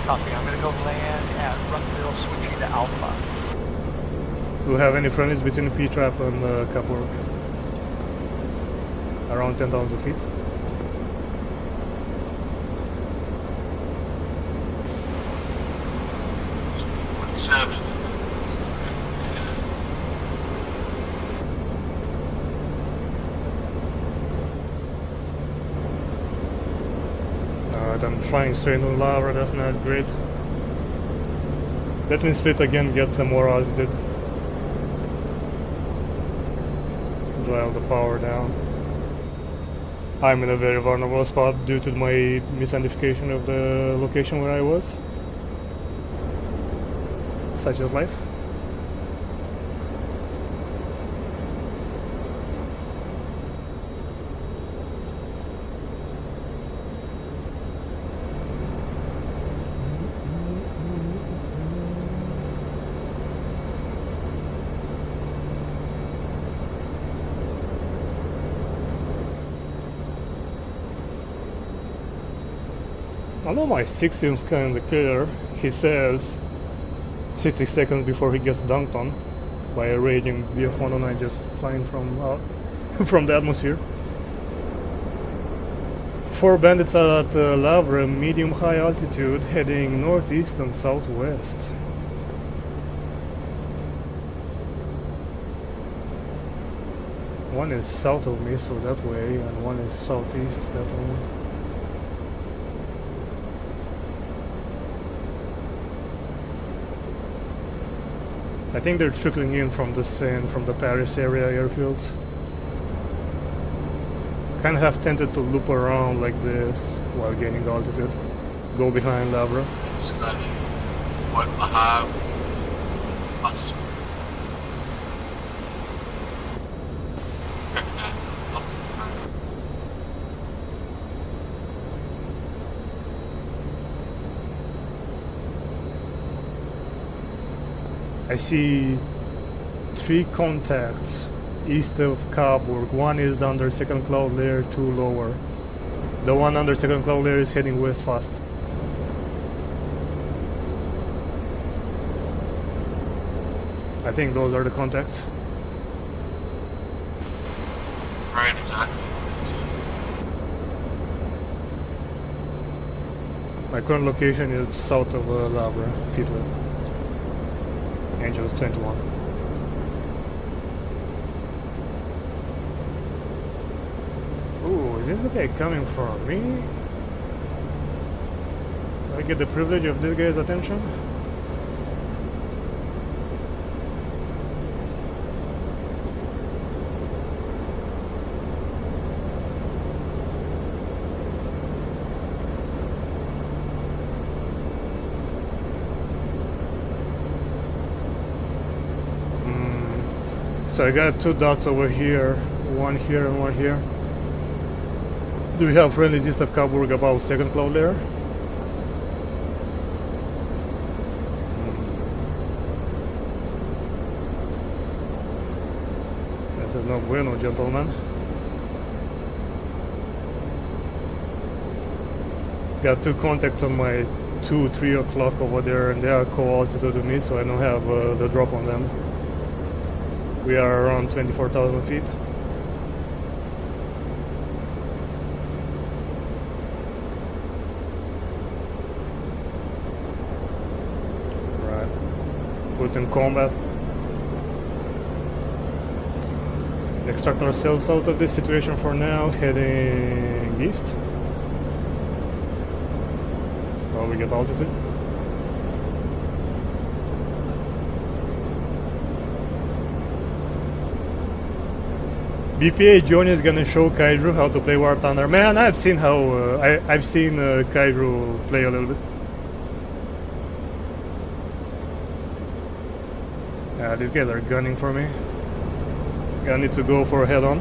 Copy. I'm going to go land at Ruckville, switching to Alpha. Do you have any friendlies between the P-trap and Cabourg? Around 10,000 feet? I'm flying straight into lava, that's not great. Let me split again, get some more altitude. Drive the power down. I'm in a very vulnerable spot due to my misidentification of the location where I was. Such is life. Although my 6 seems kinda clear, he says 60 seconds before he gets dunked on by a raging BF-109 just flying from from the atmosphere. 4 bandits are at Le Havre, medium-high altitude, heading northeast and southwest. One is south of me, so that way, and one is southeast that way. I think they're trickling in from the Seine, from the Paris area airfields. Kind of have tended to loop around like this while gaining altitude. Go behind Lavra. What I have. I see 3 contacts east of Cabourg. One is under second cloud layer, 2 lower. The one under second cloud layer is heading west fast. I think those are the contacts. Right, exactly. My current location is south of Lavra, Fitwood. Angels 21. Ooh, is this the guy coming from me? Do I get the privilege of this guy's attention? So I got 2 dots over here, one here and one here. Do we have friendly east of Cabourg above second cloud layer? This is no bueno, gentlemen. Got 2 contacts on my 2-3 o'clock over there, and they are co-altitude to me, so I don't have the drop on them. We are around 24,000 feet. Right. Put in combat. Extract ourselves out of this situation for now, heading east. While we get altitude. BPA Johnny is gonna show Kaiju how to play War Thunder. Man, I've seen how I've seen Kaiju play a little bit. Yeah, these guys are gunning for me. Gonna need to go for a head-on.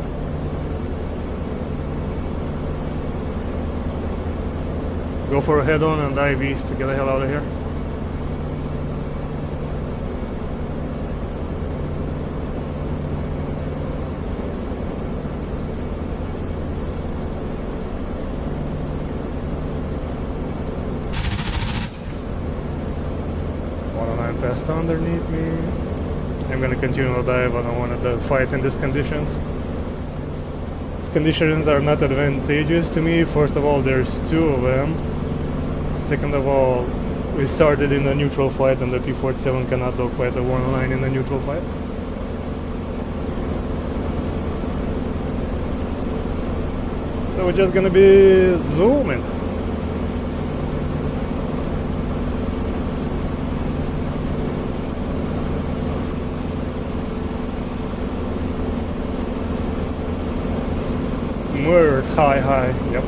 Go for a head-on and dive east to get the hell out of here. Passed underneath me. I'm gonna continue to dive. I don't want to fight in these conditions. These conditions are not advantageous to me. First of all, there's 2 of them. Second of all, we started in a neutral fight and the P-47 cannot dogfight a 109 in a neutral fight. So we're just gonna be zooming. Word, high, yep.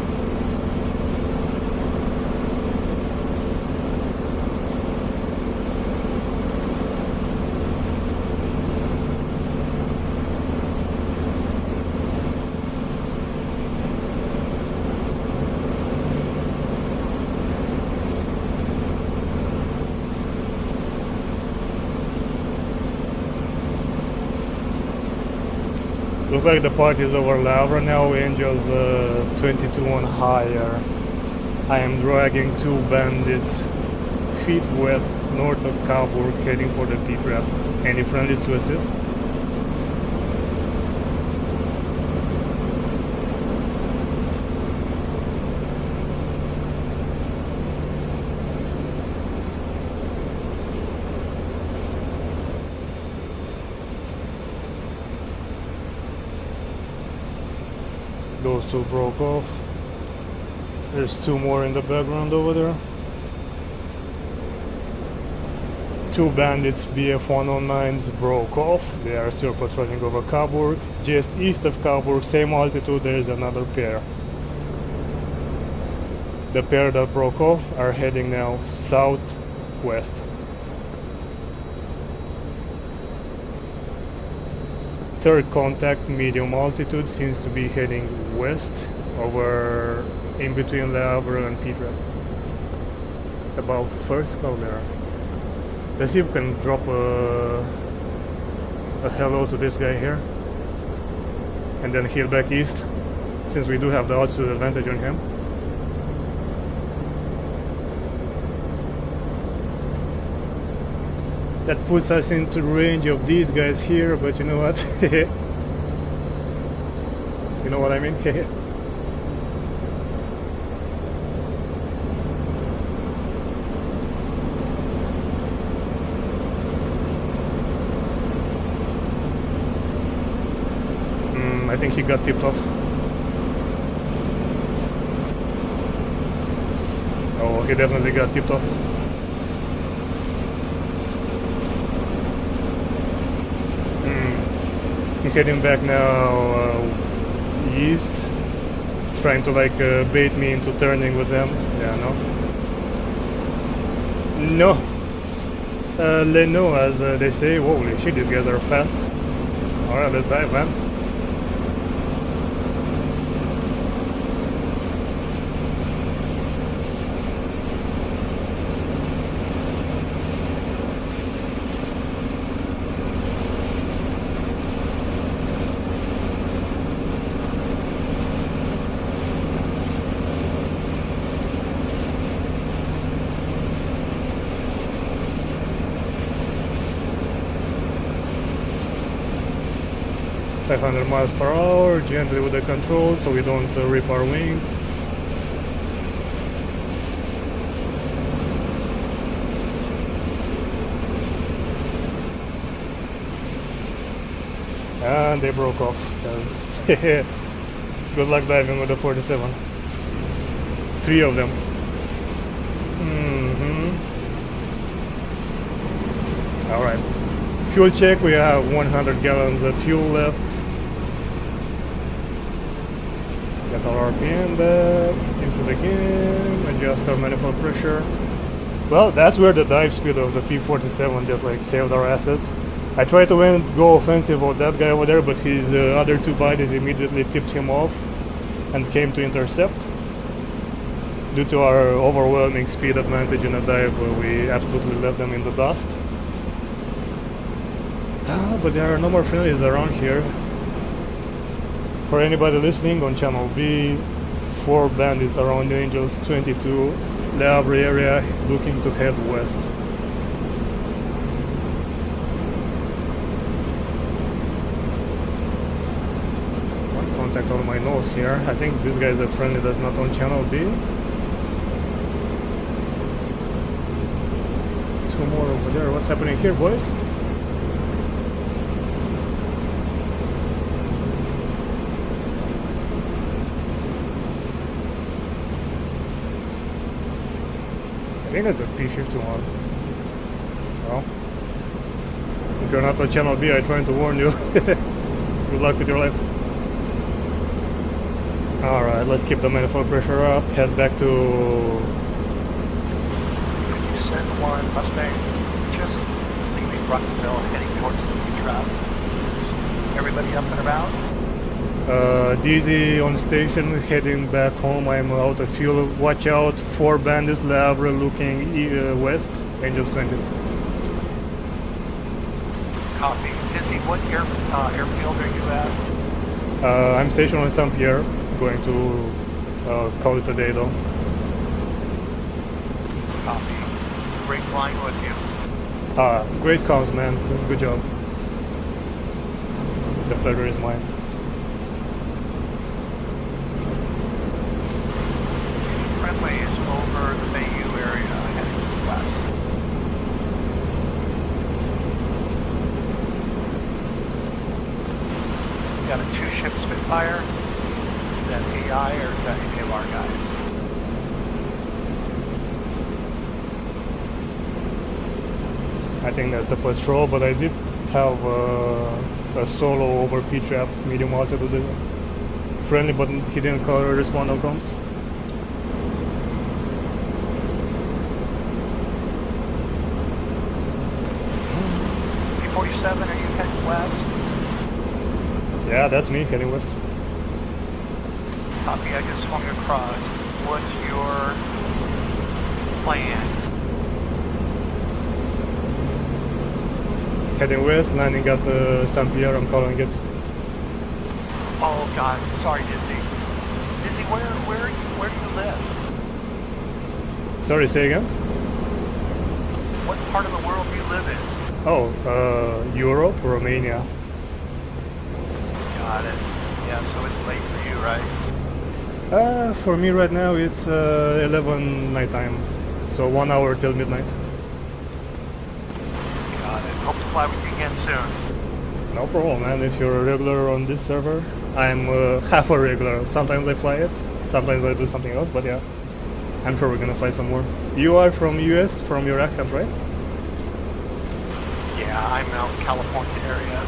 Looks like the party is over Lavra now. Angels 22 on higher. I am dragging 2 bandits, feet wet, north of Cabourg, heading for the P-trap. Any friendlies to assist? Those 2 broke off. There's 2 more in the background over there. Two bandits BF-109s broke off. They are still patrolling over Coburg. Just east of Coburg, same altitude, there is another pair. The pair that broke off are heading now southwest. Third contact, medium altitude, seems to be heading west over in between Le Havre and Pivret. About first caldera. Let's see if we can drop a hello to this guy here and then head back east, since we do have the altitude advantage on him. That puts us into range of these guys here, but you know what? You know what I mean? I think he got tipped off. Oh, he definitely got tipped off. He's heading back now east, trying to like bait me into turning with them. Yeah, no. Leno, as they say. Holy shit, these guys are fast. Alright, let's dive, man. .500 miles per hour, gently with the controls so we don't rip our wings. And they broke off, because good luck diving with the 47. 3 of them. Alright. Fuel check, we have 100 gallons of fuel left. Get our RPM back into the game, adjust our manifold pressure. Well, that's where the dive speed of the P47 just like saved our assets. I tried to go offensive on that guy over there, but his other 2 buddies immediately tipped him off and came to intercept. Due to our overwhelming speed advantage in a dive, we absolutely left them in the dust. But there are no more friendlies around here. For anybody listening on channel B, 4 bandits around Angels 22, Le Havre area, looking to head west. One contact on my nose here. I think this guy is a friendly that's not on channel B. 2 more over there. What's happening here, boys? I think that's a P51. Well, if you're not on channel B, I'm trying to warn you. Good luck with your life. Alright, let's keep the manifold pressure up, head back to... Send 1 Mustang, just leaving Ruckville, heading towards the trap. Everybody up and about? DZ on station, heading back home. I'm out of fuel. Watch out, 4 bandits, Le Havre looking west, Angels 20. Copy. Dizzy, what airfield are you at? I'm stationed on Saint Pierre, going to call it a day though. Copy. Great flying with you. Great comms, man. Good job. The pleasure is mine. Friendlies over the Bayou area, heading west. Got a 2-ship Spitfire. Is that AI or is that any of our guys? I think that's a patrol, but I did have a solo over P-trap, medium altitude friendly, but he didn't call or respond on comms. P-47, are you heading west? Yeah, that's me heading west. Copy, I just swung across. What's your plan? Heading west, landing at St. Pierre, I'm calling it. Oh God, sorry, Dizzy. Dizzy, where do you live? Sorry, say again? What part of the world do you live in? Oh, Europe, Romania. Got it. Yeah, so it's late for you, right? For me right now it's 11 nighttime, so 1 hour till midnight. Got it. Hope to fly with you again soon. No problem, man. If you're a regular on this server, I'm half a regular. Sometimes I fly it, sometimes I do something else, but yeah, I'm sure we're gonna fly some more. You are from US, from your accent, right? Yeah, I'm out in California area.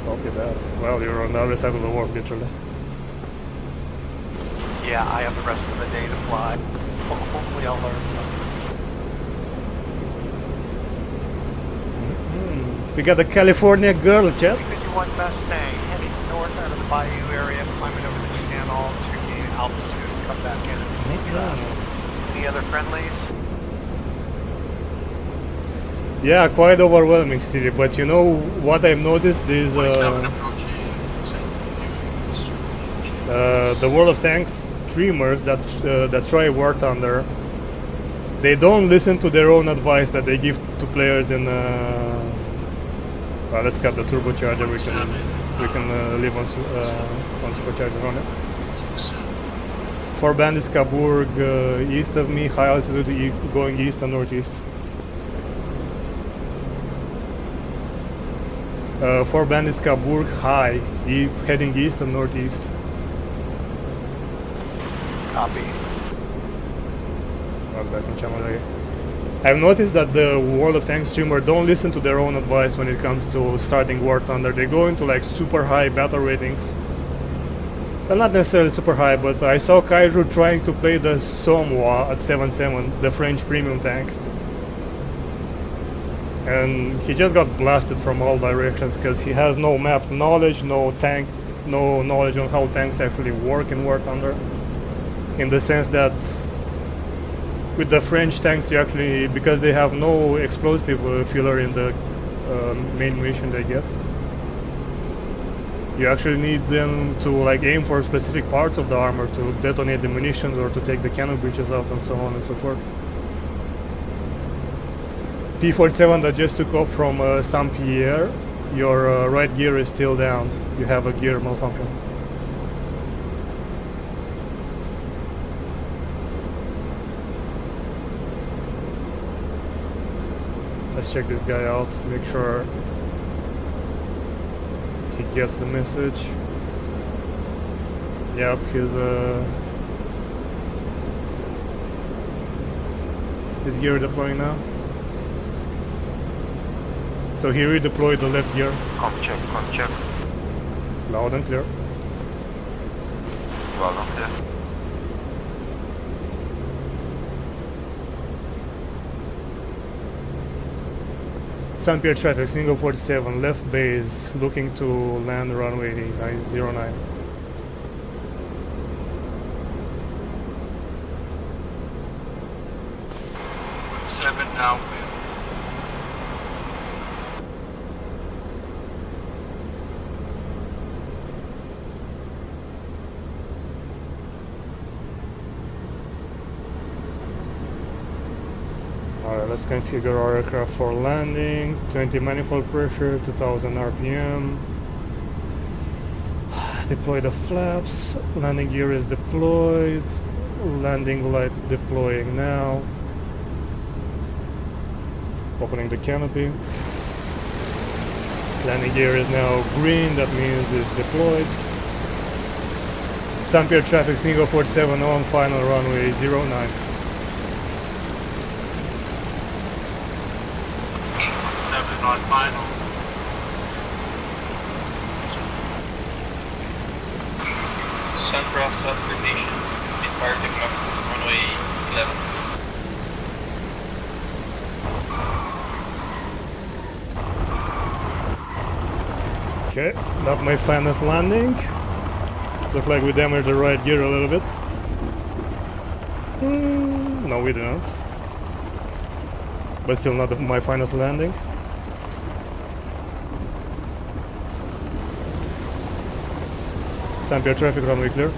Copy that. Well, you're on the other side of the world, literally. Yeah, I have the rest of the day to fly. Hopefully I'll learn something. We got a California girl, chat. 51 Mustang, heading north out of the Bayou area, climbing over the channel to gain altitude, come back in and take it up. Any other friendlies? Yeah, quite overwhelming, Stevie. But you know what I've noticed is the World of Tanks streamers that try War Thunder, they don't listen to their own advice that they give to players in. Well, let's cut the turbocharger. We can live on supercharger on it. 4 bandits Cabourg east of me, high altitude going east and northeast. 4 bandits Cabourg high, heading east and northeast. Copy. I've noticed that the World of Tanks streamer don't listen to their own advice when it comes to starting War Thunder. They go into like super high battle ratings. Well, not necessarily super high, but I saw Kaiju trying to play the Somwa at 7.7, the French premium tank. And he just got blasted from all directions because he has no map knowledge, no knowledge on how tanks actually work in War Thunder. In the sense that with the French tanks, you actually, because they have no explosive filler in the main mission they get, you actually need them to like aim for specific parts of the armor to detonate the munitions or to take the cannon breaches out and so on and so forth. P-47 that just took off from St. Pierre, your right gear is still down. You have a gear malfunction. Let's check this guy out, make sure he gets the message. Yep, his gear deploying now. So he redeployed the left gear. Com check, com check. Loud and clear. Well done, clear. St. Pierre traffic, single 47, left base, looking to land runway 09. 7 now. Alright, let's configure our aircraft for landing. 20 manifold pressure, 2000 RPM. Deploy the flaps. Landing gear is deployed. Landing light deploying now. Opening the canopy. Landing gear is now green, that means it's deployed. St. Pierre traffic, single 47 on, final runway 09. on final. Suncross transportation, fire picking up runway 11. Okay, not my finest landing. Looks like we damaged the right gear a little bit. No, we didn't. But still not my finest landing. St. Pierre traffic runway clear.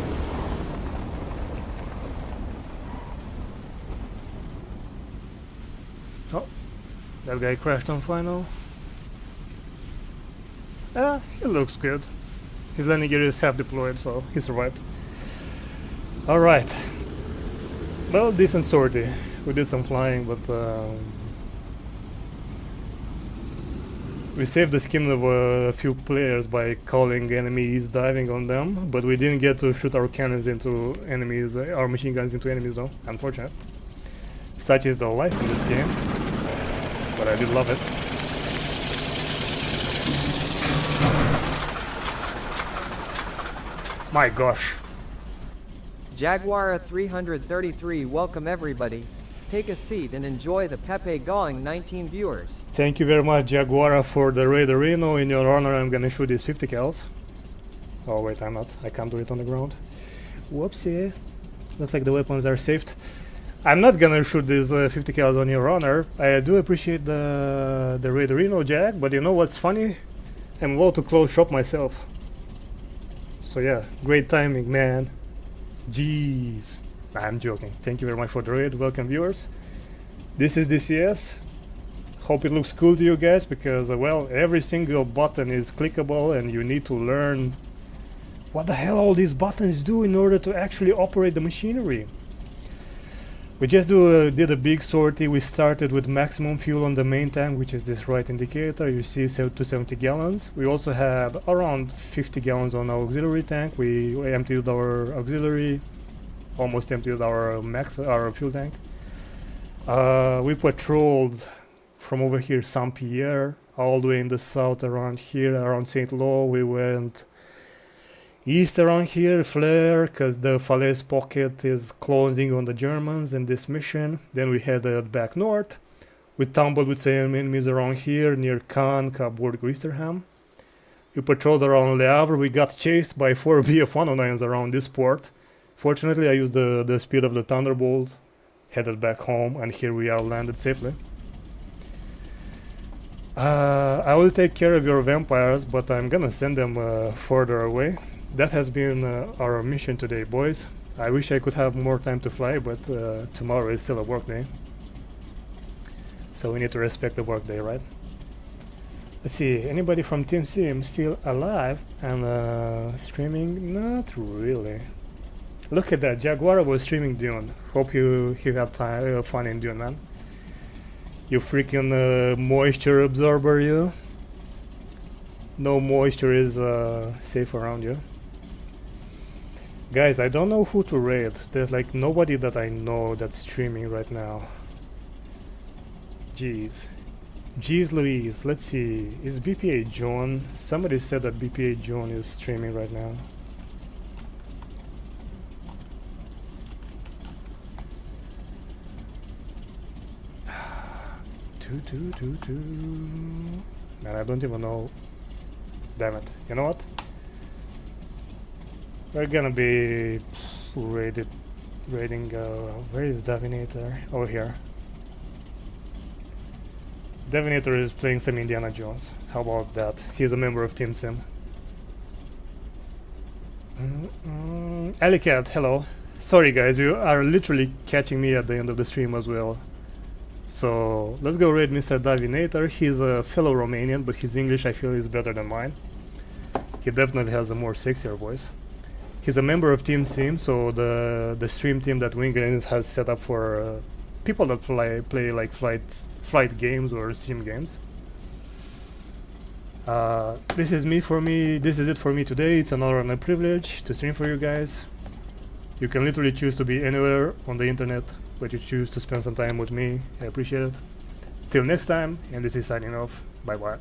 Oh, that guy crashed on final. He looks good. His landing gear is half deployed, so he survived. Alright. Well, decent sortie. We did some flying, but we saved the skin of a few players by calling enemies, diving on them, but we didn't get to shoot our cannons into enemies, our machine guns into enemies though, unfortunate. Such is the life in this game, but I did love it. My gosh. Jaguar 333, welcome everybody. Take a seat and enjoy the Pepe Going 19 viewers. Thank you very much, Jaguara, for the Raider Reno. In your honor, I'm gonna shoot these 50 cals. Oh wait, I'm not. I can't do it on the ground. Whoopsie. Looks like the weapons are saved. I'm not gonna shoot these 50 cals on your honor. I do appreciate the Raider Reno, Jag, but you know what's funny? I'm about to close shop myself. So yeah, great timing, man. Jeez. I'm joking. Thank you very much for the raid. Welcome, viewers. This is DCS. Hope it looks cool to you guys, because well, every single button is clickable and you need to learn what the hell all these buttons do in order to actually operate the machinery. We just did a big sortie. We started with maximum fuel on the main tank, which is this right indicator. You see 270 gallons. We also had around 50 gallons on our auxiliary tank. We emptied our auxiliary, almost emptied our fuel tank. We patrolled from over here Saint Pierre all the way in the south around here, around Saint Lo. We went east around here, Flare, because the Falaise pocket is closing on the Germans in this mission. Then we headed back north. We tumbled with some enemies around here near Cannes, Cabourg, Ouistreham. We patrolled around Le Havre. We got chased by 4 BF-109s around this port. Fortunately, I used the speed of the Thunderbolt, headed back home, and here we are landed safely. I will take care of your vampires, but I'm gonna send them further away. That has been our mission today, boys. I wish I could have more time to fly, but tomorrow is still a work day. So we need to respect the work day, right? Let's see, anybody from Team Sim still alive and streaming? Not really. Look at that, Jaguar was streaming Dune. Hope you had fun in Dune, man. You freaking moisture absorber, you. No moisture is safe around you. Guys, I don't know who to raid. There's like nobody that I know that's streaming right now. Jeez. Jeez Louise, let's see. Is BPA John? Somebody said that BPA John is streaming right now. Man, I don't even know. Damn it. You know what? We're gonna be raiding. Where is Davinator? Over here. Davinator is playing some Indiana Jones. How about that? He's a member of Team Sim. Alicat, hello. Sorry guys, you are literally catching me at the end of the stream as well. So let's go raid Mr. Davinator. He's a fellow Romanian, but his English I feel is better than mine. He definitely has a more sexier voice. He's a member of Team Sim, so the stream team that Wingren has set up for people that play like flight games or sim games. This is it for me today. It's an honor and a privilege to stream for you guys. You can literally choose to be anywhere on the internet, but you choose to spend some time with me. I appreciate it. Till next time, and this is signing off. Bye bye.